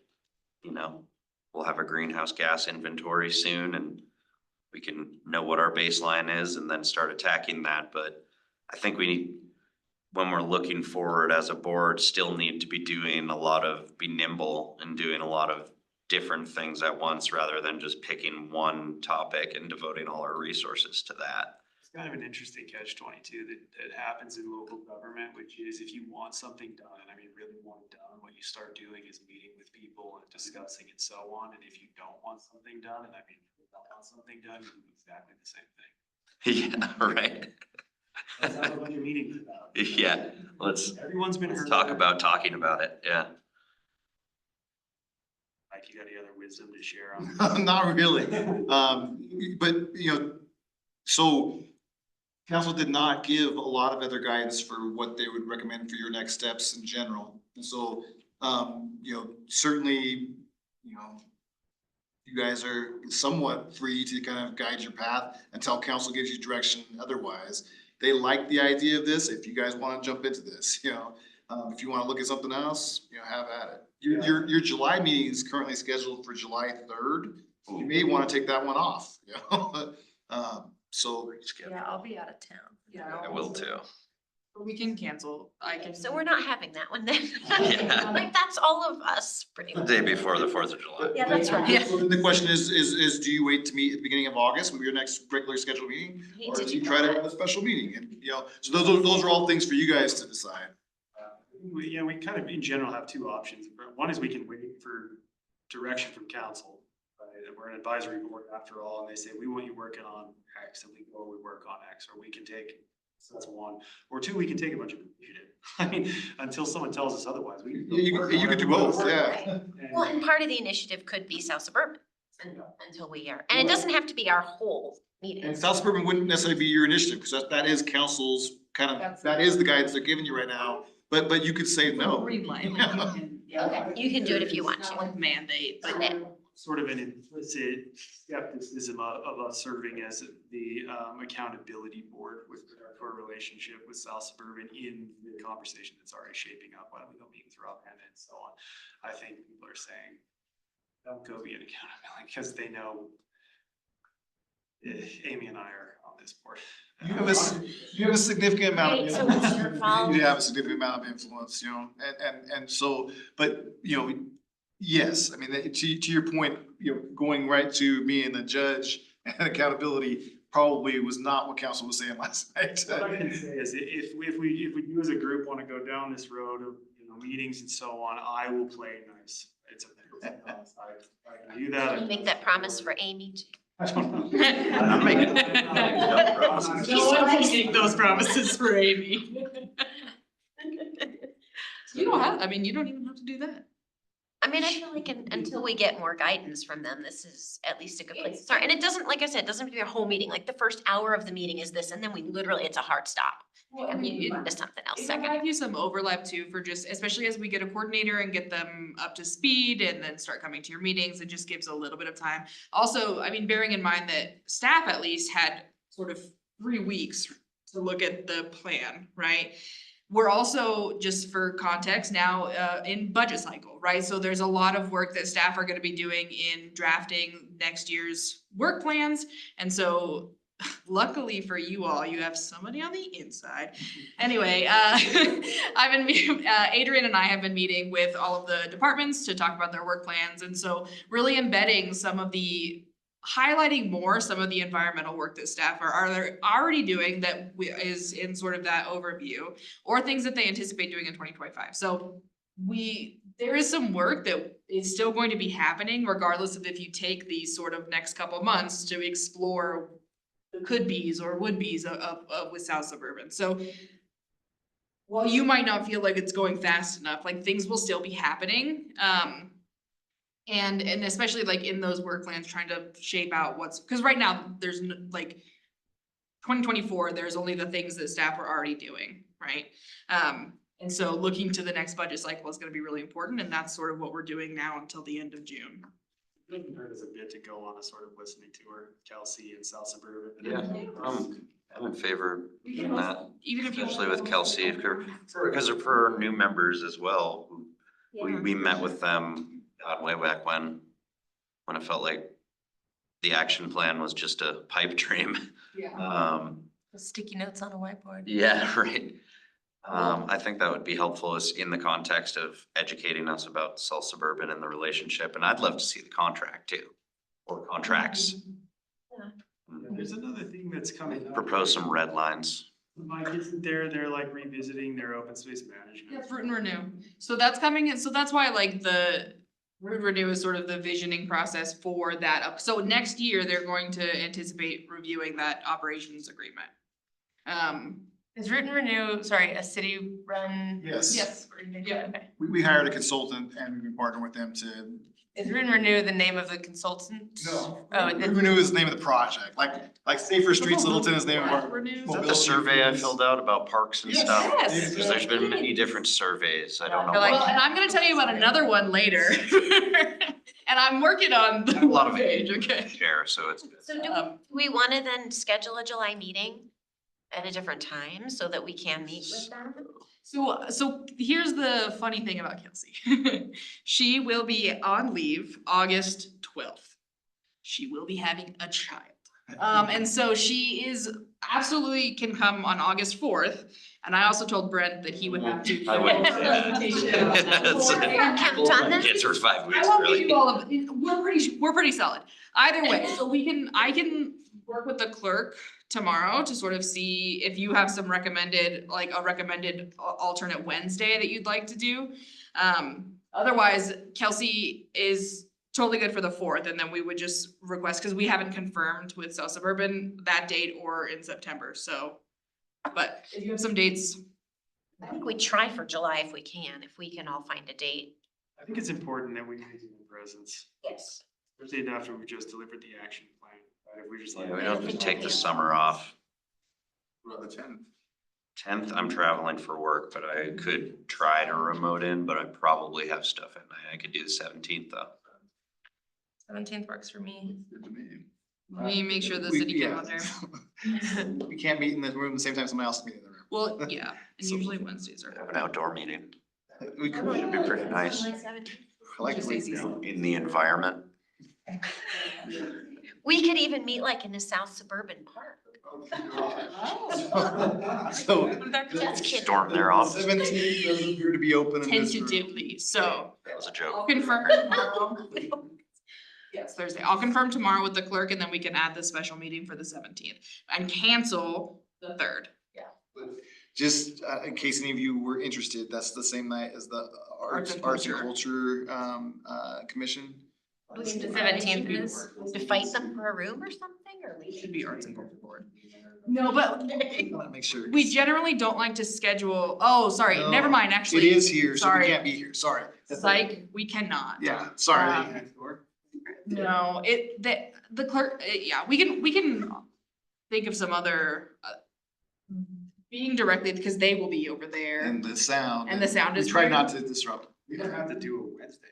you know, we'll have a greenhouse gas inventory soon and we can know what our baseline is and then start attacking that. But I think when we're looking forward as a board, still need to be be nimble and doing a lot of different things at once rather than just picking one topic and devoting all our resources to that. It's kind of an interesting catch-22 that happens in local government, which is if you want something done, and I mean really want it done, what you start doing is meeting with people and discussing and so on. And if you don't want something done, and I mean you don't want something done, you do exactly the same thing. Yeah, right. Let's have a bunch of meetings about it. Yeah, let's Everyone's been heard. talk about talking about it, yeah. if you got any other wisdom to share on. Not really. But, you know, so council did not give a lot of other guidance for what they would recommend for your next steps in general. And so, you know, certainly, you know, you guys are somewhat free to kind of guide your path until council gives you direction otherwise. They like the idea of this. If you guys want to jump into this, you know, if you want to look at something else, you know, have at it. Your July meeting is currently scheduled for July 3rd. You may want to take that one off, you know? So. Yeah, I'll be out of town. I will too. We can cancel, I can. So we're not having that one then. Yeah. Like, that's all of us, pretty The much. day before the 4th of July. Yeah, that's right. Yeah. So then the question is, do you wait to meet at the beginning of August, will be your next regular scheduled meeting? Hate Or to do do you try to that. have a special meeting? And, you know, so those are all things for you guys to decide. We kind of in general have two options. One is we can wait for direction from council. Right? We're an advisory board after all, and they say, we want you working on X, and we go, we work on X, or we can take, so that's one. Or two, we can take a bunch of initiative. I mean, until someone tells us otherwise, we can. You could do both, yeah. Right. Well, and part of the initiative could be South Suburban until we are, and it doesn't have to be our whole meeting. And South Suburban wouldn't necessarily be your initiative, because that is council's kind of, that is the guidance they're giving you right now. But you could say no. Green light, like you can, yeah. Okay, you can do it if you want It's to. not like mandate, but Yeah. Sort of an implicit skepticism of us serving as the accountability board with our relationship with South Suburban in the conversation that's already shaping up. Why don't we go meet with Rob Hammond and so on? I think people are saying, don't go be an accountability, because they know Amy and I are on this board. You have a significant amount of Right, so it's your influence. fault. You have a significant amount of influence, you know, and so, but, you know, yes, I mean, to your point, you know, going right to me and the judge and accountability probably was not what council was saying last night. What I can say is if we do as a group want to go down this road of, you know, meetings and so on, I will play nice. It's a promise. I can do that. Can you make that promise for Amy too? I don't know. no one can make those promises for Amy. You don't have, I mean, you don't even have to do that. I mean, I feel like until we get more guidance from them, this is at least a good place to start. And it doesn't, like I said, it doesn't have to be a whole meeting. Like the first hour of the meeting is this, and then we literally, it's a hard stop. Well, I And mean, we move on to something else It second. might give you some overlap too for just, especially as we get a coordinator and get them up to speed and then start coming to your meetings, it just gives a little bit of time. Also, I mean, bearing in mind that staff at least had sort of 3 weeks to look at the plan, right? We're also, just for context, now in budget cycle, right? So there's a lot of work that staff are gonna be doing in drafting next year's work plans. And so luckily for you all, you have somebody on the inside. Anyway, I've been, Adrian and I have been meeting with all of the departments to talk about their work plans. And so really embedding highlighting more some of the environmental work that staff are already doing that is in sort of that overview, or things that they anticipate doing in 2025. So there is some work that is still going to be happening regardless of if you take these sort of next couple months to explore the could-be's or would-be's of with South Suburban. So while you might not feel like it's going fast enough, like things will still be happening. And especially like in those work plans, trying to shape out because right now there's like 2024, there's only the things that staff are already doing, right? And so looking to the next budget cycle is gonna be really important, and that's sort of what we're doing now until the end of June. There's a bit to go on a sort of listening tour, Kelsey and South Suburban. Yeah, I'm in favor of doing that, Even if you. especially with Kelsey, because for new members as well. We met with them, God, way back when it felt like the action plan was just a pipe dream. Yeah. Sticky notes on a whiteboard. Yeah, right. I think that would be helpful is in the context of educating us about South Suburban and the relationship, and I'd love to see the contract too, or contracts. There's another thing that's coming up. Propose some red lines. Mike, isn't they're like revisiting their open space management. Yeah, Fruit and Renew. So that's coming in, so that's why like the Root Renew is sort of the visioning process for that. So next year, they're going to anticipate reviewing that operations agreement. Is Root and Renew, sorry, a city run? Yes. Yes, yeah. Okay. We hired a consultant and we've been partnering with them to Is Rune Renew the name of the consultant? No. Oh, Renew is the name of the project, like Safer Streets Littleton is the name of our. Renew? Is that the survey I filled out about parks and stuff? Yes. Because there's been many different surveys, I don't know. They're like- Well, and I'm gonna tell you about another one later. And I'm working on I have a lot of page, okay? share, so it's. So do we wanna then schedule a July meeting at a different time so that we can meet with them? So here's the funny thing about Kelsey. She will be on leave August 12th. She will be having a child. And so she is absolutely can come on August 4th. And I also told Brent that he would have to. I wouldn't say that. Count on that? Kids for 5 I weeks, won't give really. you all of, we're pretty solid. Either way, so I can work with the clerk tomorrow to sort of see if you have some recommended, like a recommended alternate Wednesday that you'd like to do. Otherwise, Kelsey is totally good for the 4th, and then we would just request, cause we haven't confirmed with South Suburban that date or in September, so. But if you have some dates, I think we try for July if we can all find a date. I think it's important that we make a presence, Yes. especially after we just delivered the action plan, right? If we just like. Yeah, we don't just take the summer off. What about the 10th? 10th, I'm traveling for work, but I could try to remote in, but I probably have stuff at night. I could do the 17th though. 17th works for me. Good to me. we make sure the We- city yeah. can out there. We can't meet in the room at the same time somebody else is meeting in the room. Well, yeah, and So- usually Wednesdays are. Have an outdoor meeting. We could, It'd be pretty nice. I like the way Just easy. In the environment. We could even meet like in the South Suburban Park. So. That's kid. Storm their office. 17th doesn't appear to be open in this room. Tentatively, so That was a I'll joke. confirm tomorrow. Yes, Thursday. I'll confirm tomorrow with the clerk and then we can add the special meeting for the 17th and cancel the 3rd. Just in case any of you were interested, that's the same night as the Arts and Culture Commission. The 17th is. To fight them for a room or something, or It should we? be Arts and Culture Board. No, but I wanna make sure. we generally don't like to schedule, oh, sorry, No, never mind, It actually. is here, so we Sorry. can't be here, sorry. Psych, we cannot. Yeah, sorry. Um, No, the clerk, yeah, we can think of some other, being directly, because they will be over there. And the sound. And the sound is We try there. not to disrupt. We don't have to do a Wednesday.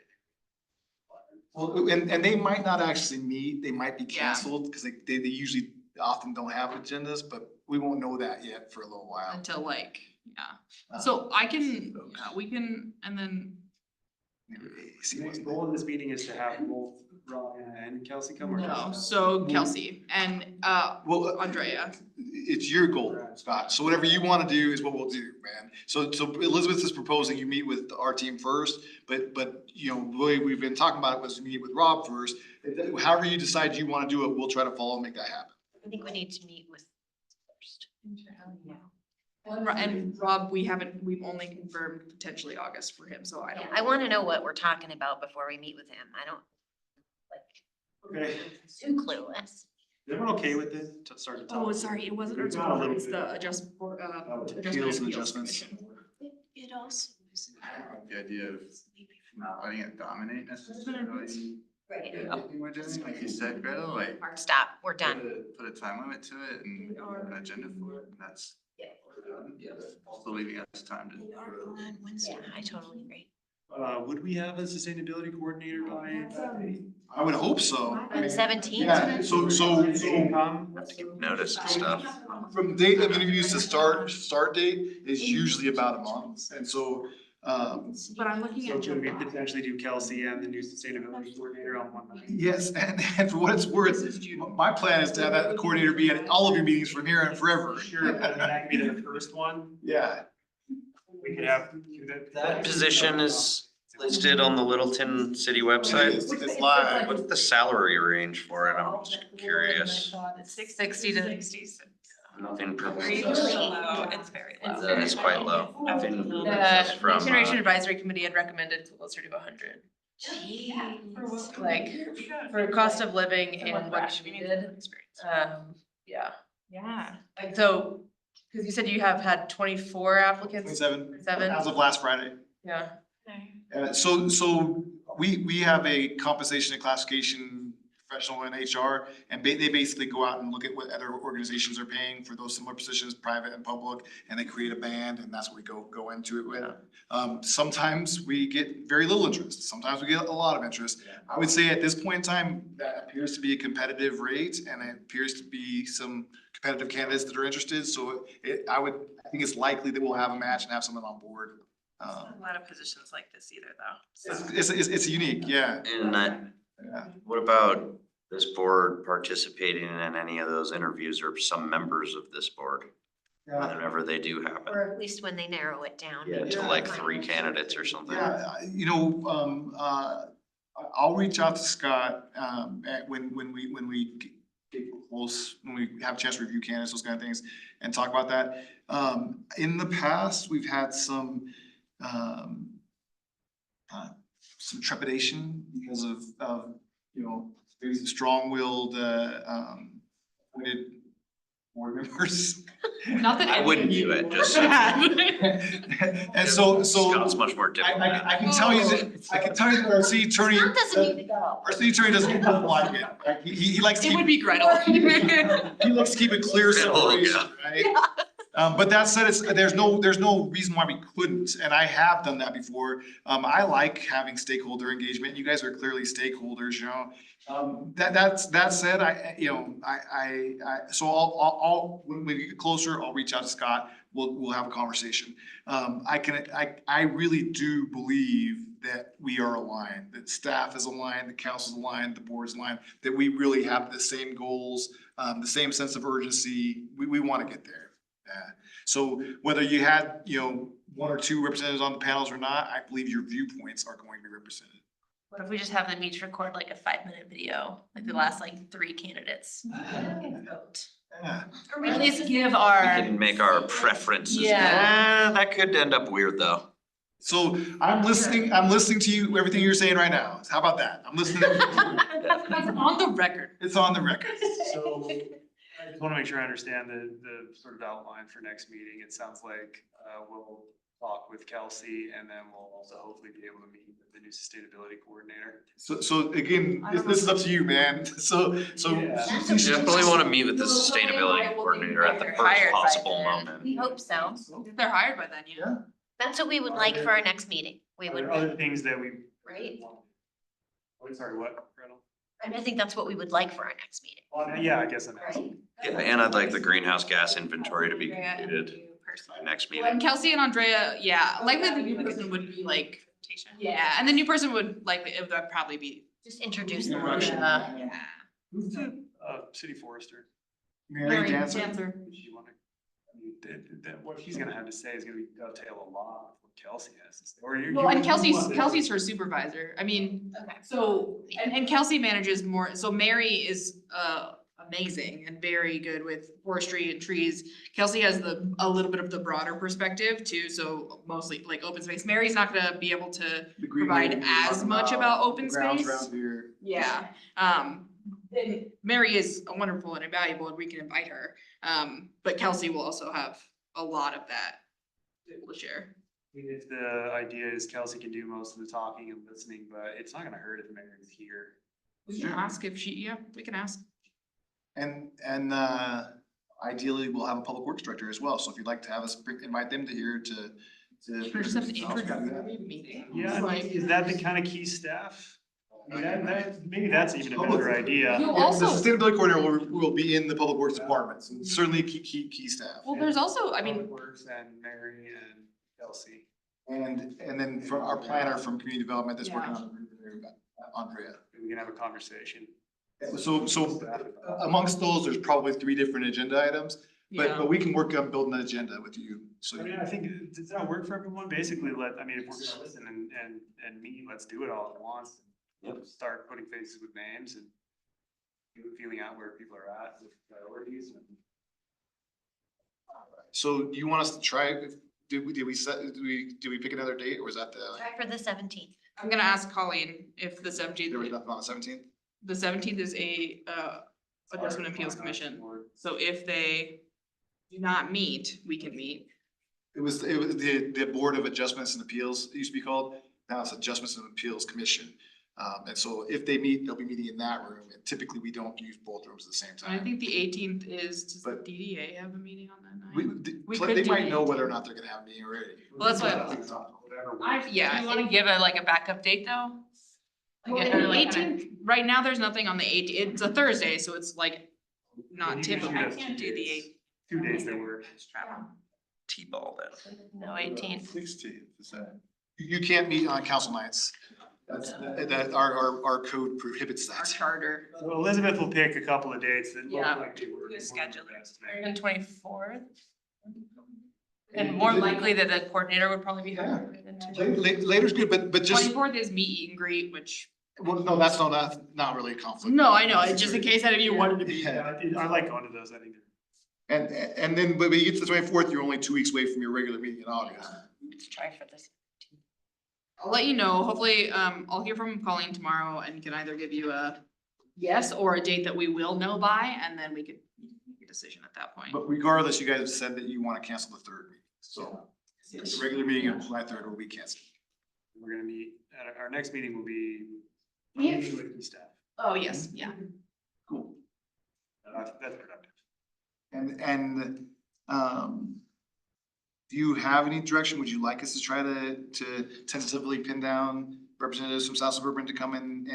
Well, and they might not actually meet, they might be Yeah. canceled, cause they usually often don't have agendas, but we won't know that yet for a little while. Until like, yeah, so I can, yeah, we can, and then, See The what's goal of this meeting is to have both Ryan and Kelsey come or no, just- so Kelsey and, Well, Andrea. it's your goal, Scott, so whatever you wanna do is what we'll do, man. So Elizabeth is proposing you meet with our team first, but, you know, the way we've been talking about it was meet with Rob first. However you decide you wanna do it, we'll try to follow and make that happen. I think we need to meet with first. And Rob, we've only confirmed potentially August for him, so I Yeah, don't. I wanna know what we're talking about before we meet with him. I don't like Okay, too clueless. is everyone okay with it to start to talk? Oh, sorry, it wasn't, It's not a little it's bit. the adjustment, Appeals and adjustments. Commission. It also is. I like the idea of not letting it dominate necessarily. Right. Anything we're doing, like you said, Gretel, like. Hard stop, we're done. Put a time limit to it and an agenda for it, and that's. Also leaving us time to. We are on Wednesday. Yeah, I totally agree. Would we have a sustainability coordinator by that date? I would hope so. I mean, 17th? Yeah, so Come? Have to give notice and stuff. from date of interviews to start date is usually about a month, and so, But I'm looking So at could we July. potentially do Kelsey and the new sustainability coordinator on one night? yes, and for what it's worth, my plan is to have that coordinator be at all of your meetings from here and forever. Sure, but that could be the first one. Yeah, We could have. That position is listed on the Littleton city website. it's live. What's the salary range for it? I'm just curious. It's 660 to. Nothing per Very week. low, it's very low. It's quite low. Nothing The that's Next from, Generation Advisory Committee had recommended closer to 100. Jeez. Like, for cost of living in what we did, yeah. Yeah. Like, so, cause you said you have had 24 applicants, 27, 7, as of last Friday. yeah. So we have a compensation and classification professional in HR, and they basically go out and look at what other organizations are paying for those similar positions, private and public, and they create a band, and that's what we go into it with. Sometimes we get very little interest, sometimes we get a lot of interest. I would say at this point in time, that appears to be a competitive rate, and it appears to be some competitive candidates that are interested, so I think it's likely that we'll have a match and have someone on board. Not a lot of positions like this either, though. So- It's unique, yeah. And Yeah. what about this board participating in any of those interviews or some members of this board? Whenever they do happen, Or at least when they narrow it down. yeah, maybe to we'll like find 3 out. candidates or something. Yeah, I'll reach out to Scott, when we get close, when we have a chance to review candidates, those kind of things, and talk about that. In the past, we've had some trepidation because of, maybe some strong-willed, appointed board members. Not that I wouldn't do it, just so. And so. Scott's much more diplomatic. I can tell you that our city attorney. Scott doesn't need to go. Our city attorney doesn't like it. Like, he likes to It keep, would be Gretel. he likes to keep it clear Oh, separation, right? But that said, there's no reason why we couldn't, and I have done that before. I like having stakeholder engagement. You guys are clearly stakeholders, that said, so I'll, when we get closer, I'll reach out to Scott. We'll have a conversation. I really do believe that we are aligned, that staff is aligned, the council's aligned, the board's aligned, that we really have the same goals, the same sense of urgency. We want to get there. So whether you had, 1 or 2 representatives on the panels or not, I believe your viewpoints are going to be represented. What if we just have them each record like a 5-minute video, like the last like 3 candidates? Vote. Yeah. Or at least give We our. can make our preferences. Yeah. That could end up weird, though. So I'm listening to you, everything you're saying right now. How about that? I'm listening. On the record. It's on the record. So I just want to make sure I understand the sort of outline for next meeting. It sounds like we'll talk with Kelsey, and then we'll also hopefully be able to meet with the new sustainability coordinator. So again, this is up to you, man. So. Yeah. Definitely want to meet with the sustainability coordinator at the They're first hired by possible then. moment. We hope so. If they're hired by then, yeah. That's what we would like for our next meeting. We Are would, there other things that we? Right. Oh, sorry, what, Gretel? I think that's what we would like for our next meeting. Well, yeah, I guess I'm asking. Right? Yeah, and I'd like the greenhouse gas inventory to be Andrea and completed you personally. by next And meeting. Kelsey and Andrea, yeah, likely the new person would be like, yeah, and the new person would likely, it would probably be. Just introduce them. Yeah. Who's the city forester? Mary Dancer. Dancer. Does she wanna- I mean, what she's gonna have to say is gonna be dovetail a lot with what Kelsey has to say. Or you. Well, and you want Kelsey's her supervisor. I mean, Okay. so, and Kelsey manages more, so Mary is amazing and very good with forestry and trees. Kelsey has a little bit of the broader perspective too, so mostly like open space. Mary's not gonna be able to The green provide room, as much about open the grounds space. around here. Yeah, and Mary is wonderful and invaluable and we can invite her. But Kelsey will also have a lot of that to be able to share. If the idea is Kelsey can do most of the talking and listening, but it's not gonna hurt if Mary's here. We can ask if she, yeah, we can ask. And ideally, we'll have a public works director as well. So if you'd like to have us invite them to here to. First an introductory meeting. Yeah, I mean, Like- is that the kind of key staff? I mean, maybe that's even a better idea. You'll The also, sustainability coordinator will be in the public works department, so certainly key staff. well, there's also, I mean, Public Works and Mary and Kelsey. And then for our planner from community development that's working on Andrea. We can have a conversation. So amongst those, there's probably 3 different agenda items, yeah. but we can work on building an agenda with you. So I mean, I think, does that work for everyone? Basically, if we're gonna listen and meet, let's do it all at once. Start putting faces with names and feeling out where people are at with priorities and. So do you want us to try, did we pick another date, or was that Try for the 17th. I'm gonna ask Colleen if the there was 17th, nothing on the 17th? the 17th is a Adjustment Appeals Commission. So if they do not meet, we can meet. It was the Board of Adjustments and Appeals, it used to be called. Balance Adjustments and Appeals Commission. And so if they meet, they'll be meeting in that room, and typically we don't use both rooms at the same I time. think the 18th is, does the But- DDA have a meeting on that night? We could they do might the know whether 18th. or not they're gonna have a meeting already. Well, that's what- Whatever. I, yeah. Do you wanna give like a backup date though? Like, Well, or like kinda- 18th, right now, there's nothing on the 18th, it's a Thursday, so it's like not You can typical. shoot us Can't do the 2 days. 2 days that work. T-ball then. No, 18th. 16th, is that? You can't meet on council nights. That our code prohibits Our that. charter. So Elizabeth will pick a couple of dates that look Yeah. like they work. Who's scheduling? Even 24th? And more likely that the coordinator would probably be hired than two. Later's good, but just, 24th is meet, eat and greet, which, well, no, that's not really a conflict. no, I know, it's just in case any of you wanted to be. Yeah. I like going to those, I think. And then, but when you get to the 24th, you're only 2 weeks away from your regular meeting in August. Let's try for this. I'll let you know, hopefully, I'll hear from Colleen tomorrow and can either give you a yes or a date that we will know by, and then we could make a decision at that point. But regardless, you guys have said that you want to cancel the third meeting, so the regular meeting on July 3rd will be canceled. We're gonna meet, our next meeting will be Yeah. meeting with the staff. Oh, yes, yeah. Cool. That's productive. And, do you have any direction? Would you like us to try to tentatively pin down representatives from South Suburban to come in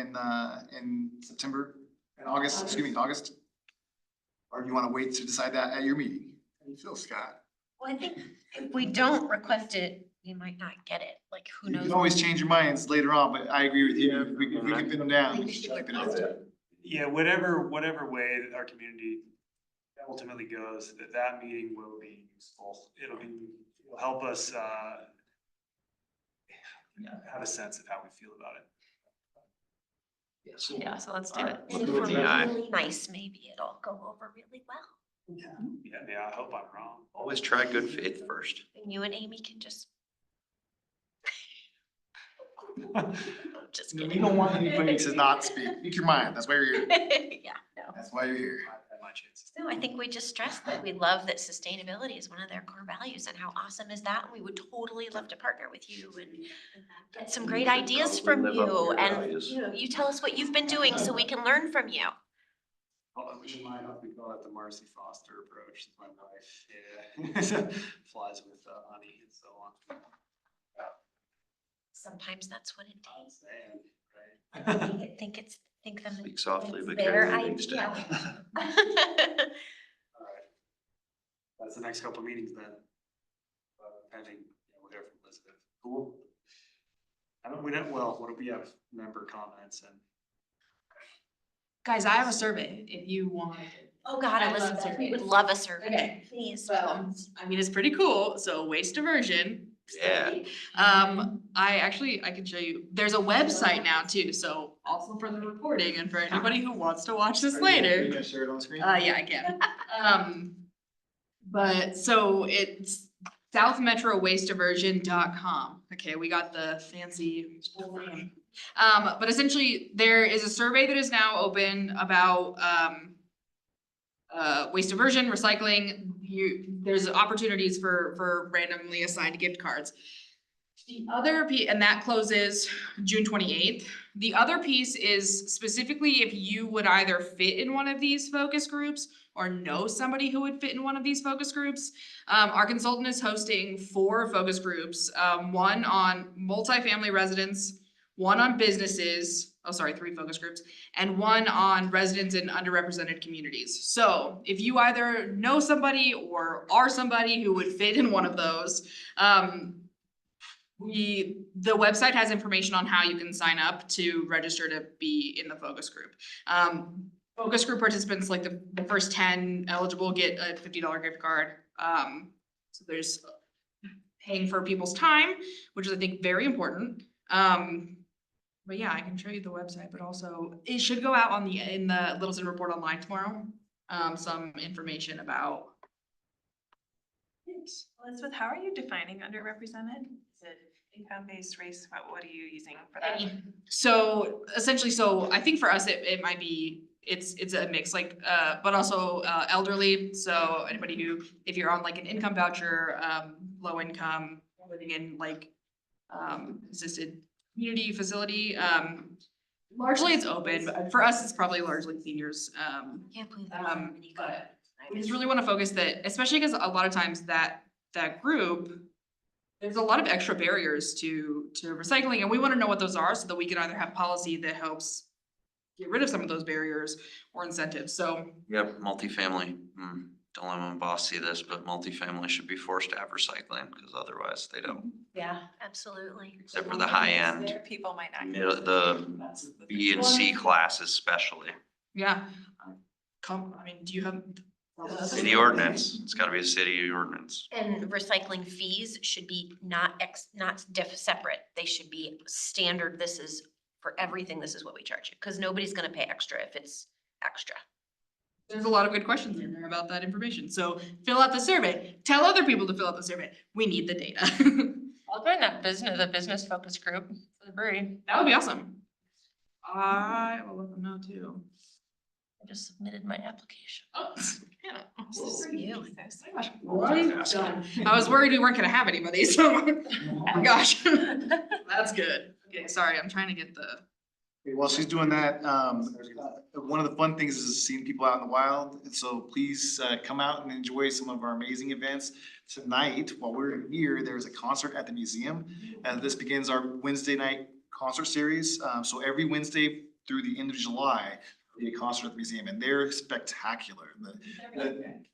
September, in August, excuse me, in August? Or do you want to wait to decide that at your meeting? How do you feel, Scott? Well, I think if we don't request it, we might not get it, like, who You knows? can always change your minds later on, but I agree with you. We can pin them down. We should Keep it up. Yeah, whatever way that our community ultimately goes, that meeting will be useful. It'll help us, have a sense of how we feel about it. Yes. Yeah, so let's do it. And if we're Yeah. really nice, maybe it'll go over really well. Yeah, I hope I'm wrong. Always try good faith first. And you and Amy can just, just We kidding. don't want anybody to not speak. Speak your mind. That's why you're here. Yeah, no. That's why you're here. My chances. No, I think we just stressed that we love that sustainability is one of their core values, and how awesome is that? And we would totally love to partner with you and get some great ideas from Live up to you, your and, values. you know, you tell us what you've been doing so we can learn from you. In my house, we call it the Marcy Foster approach. My wife, yeah, flies with honey and so on. Sometimes that's what it I'm takes. saying, right? Think them. Speak softly, but their carefully needs to. idea. All right. That's the next couple of meetings then. Pending, we'll hear from Elizabeth. Cool. What do we have? Member comments and. Guys, I have a survey if you want. Oh, God, I love Elizabeth, we would surveys. love a survey, Okay. please. I mean, it's pretty cool, so waste diversion. Yeah. I can show you, there's a website now too, so also for the recording and for anybody who wants to watch this later. You guys share it on screen? Yeah, I can. But so it's southmetrowasteaversion.com. Okay, we got the fancy full name. But essentially, there is a survey that is now open about waste diversion, recycling. There's opportunities for randomly assigned gift cards. The other and that closes June 28th. The other piece is specifically if you would either fit in one of these focus groups or know somebody who would fit in one of these focus groups. Our consultant is hosting 4 focus groups, one on multifamily residents, one on businesses, 3 focus groups, and one on residents in underrepresented communities. So if you either know somebody or are somebody who would fit in one of those, the website has information on how you can sign up to register to be in the focus group. Focus group participants, like the first 10 eligible, get a $50 gift card. So there's paying for people's time, which is, I think, very important. But yeah, I can show you the website, but also it should go out in the Littleton Report Online tomorrow. Some information about. Elizabeth, how are you defining underrepresented? Is it income-based, race? What are you using for that? So essentially, I think for us, it might be, it's a mix, like, but also elderly. So anybody who, if you're on like an income voucher, low income, living in like assisted community facility. Largely it's open, but for us, it's probably largely seniors. Can't believe there's so Um, many but good we just really wanna focus that, especially because a lot of times that group, there's a lot of extra barriers to recycling, and we wanna know what those are so that we can either have policy that helps get rid of some of those barriers or incentives, so. Yep, multifamily. Don't let my boss see this, but multifamily should be forced to have recycling, because otherwise they don't. Yeah, absolutely. Except for the high end, There, people might not. the B and C class especially. Yeah. I mean, do you have? City ordinance, it's gotta be a city ordinance. And recycling fees should be not separate. They should be standard. This is for everything. This is what we charge you, because nobody's gonna pay extra if it's extra. There's a lot of good questions in there about that information, so fill out the survey, tell other people to fill out the survey, we need the data. I'll join that the business focus group for free. That would be awesome. I will let them know too. I just submitted my application. Oh, yeah. For you. I was worried we weren't gonna have anybody, so, oh gosh, that's good. Okay, sorry, I'm trying to get the. While she's doing that, one of the fun things is seeing people out in the wild. And so please come out and enjoy some of our amazing events. Tonight, while we're here, there's a concert at the museum. This begins our Wednesday night concert series. So every Wednesday through the end of July, there'll be a concert at the museum, and they're spectacular.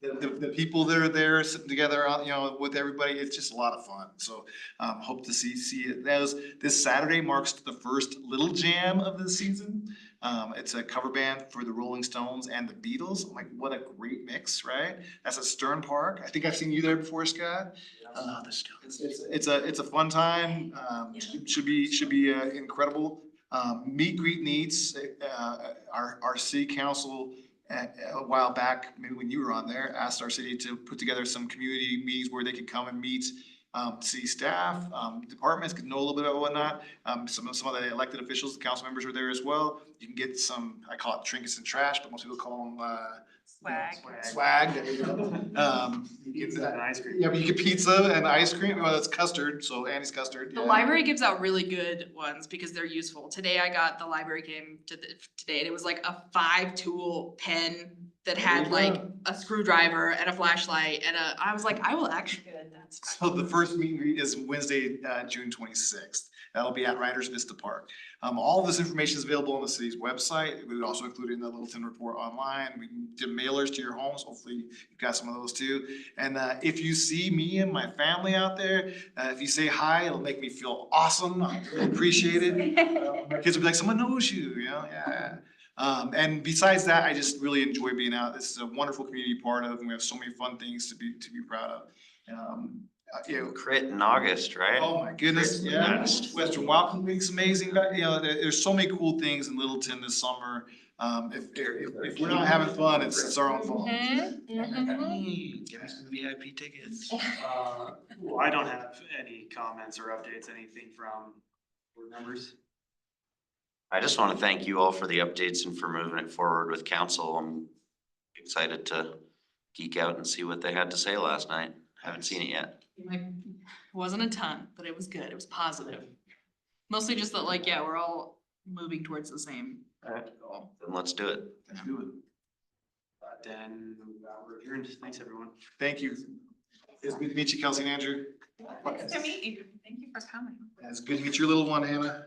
The people that are there sitting together, with everybody, it's just a lot of fun. So hope to see it. This Saturday marks the first Little Jam of the season. It's a cover band for the Rolling Stones and the Beatles. I'm like, what a great mix, right? That's at Stern Park. I think I've seen you there before, Scott. The Stones. It's a fun time. Should be incredible. Meet greet needs. Our city council a while back, maybe when you were on there, asked our city to put together some community meetings where they could come and meet city staff, departments, could know a little bit about whatnot. Some of the elected officials, the council members are there as well. You can get some, I call it trinkets and trash, but most people call them Swag. swag. There you go. Pizza and ice cream. Yeah, but you get pizza and ice cream. Well, that's custard, so Andy's custard. The yeah. library gives out really good ones because they're useful. Today the library came today and it was like a 5-tool pen that had like a screwdriver and a flashlight and I was like, I will actually. So the first meet and greet is Wednesday, June 26th. That'll be at Riders Vista Park. All of this information is available on the city's website. We would also include it in the Littleton report online. We can do mailers to your homes. Hopefully you've got some of those too. And if you see me and my family out there, if you say hi, it'll make me feel awesome. I really appreciate it. My kids will be like, someone knows you, yeah. And besides that, I just really enjoy being out. This is a wonderful community part of, and we have so many fun things to be proud of. Crit in August, right? Oh my goodness, Crit yeah. Fest. Western Welcome Week's amazing, but there's so many cool things in Littleton this summer. If we're not having fun, it's our own fault. Hey, give me some VIP tickets. Well, I don't have any comments or updates, anything from board members. I just want to thank you all for the updates and for moving it forward with council. I'm excited to geek out and see what they had to say last night. Haven't seen it yet. Like, it wasn't a ton, but it was good. It was positive. Mostly just that we're all moving towards the same goal. Then let's do it. Let's do it. Then we're adjourned. Thanks, everyone. Thank you. It's good to meet you, Kelsey and Andrew. Nice to meet you. Thank you for coming. It's good to meet your little one, Hannah.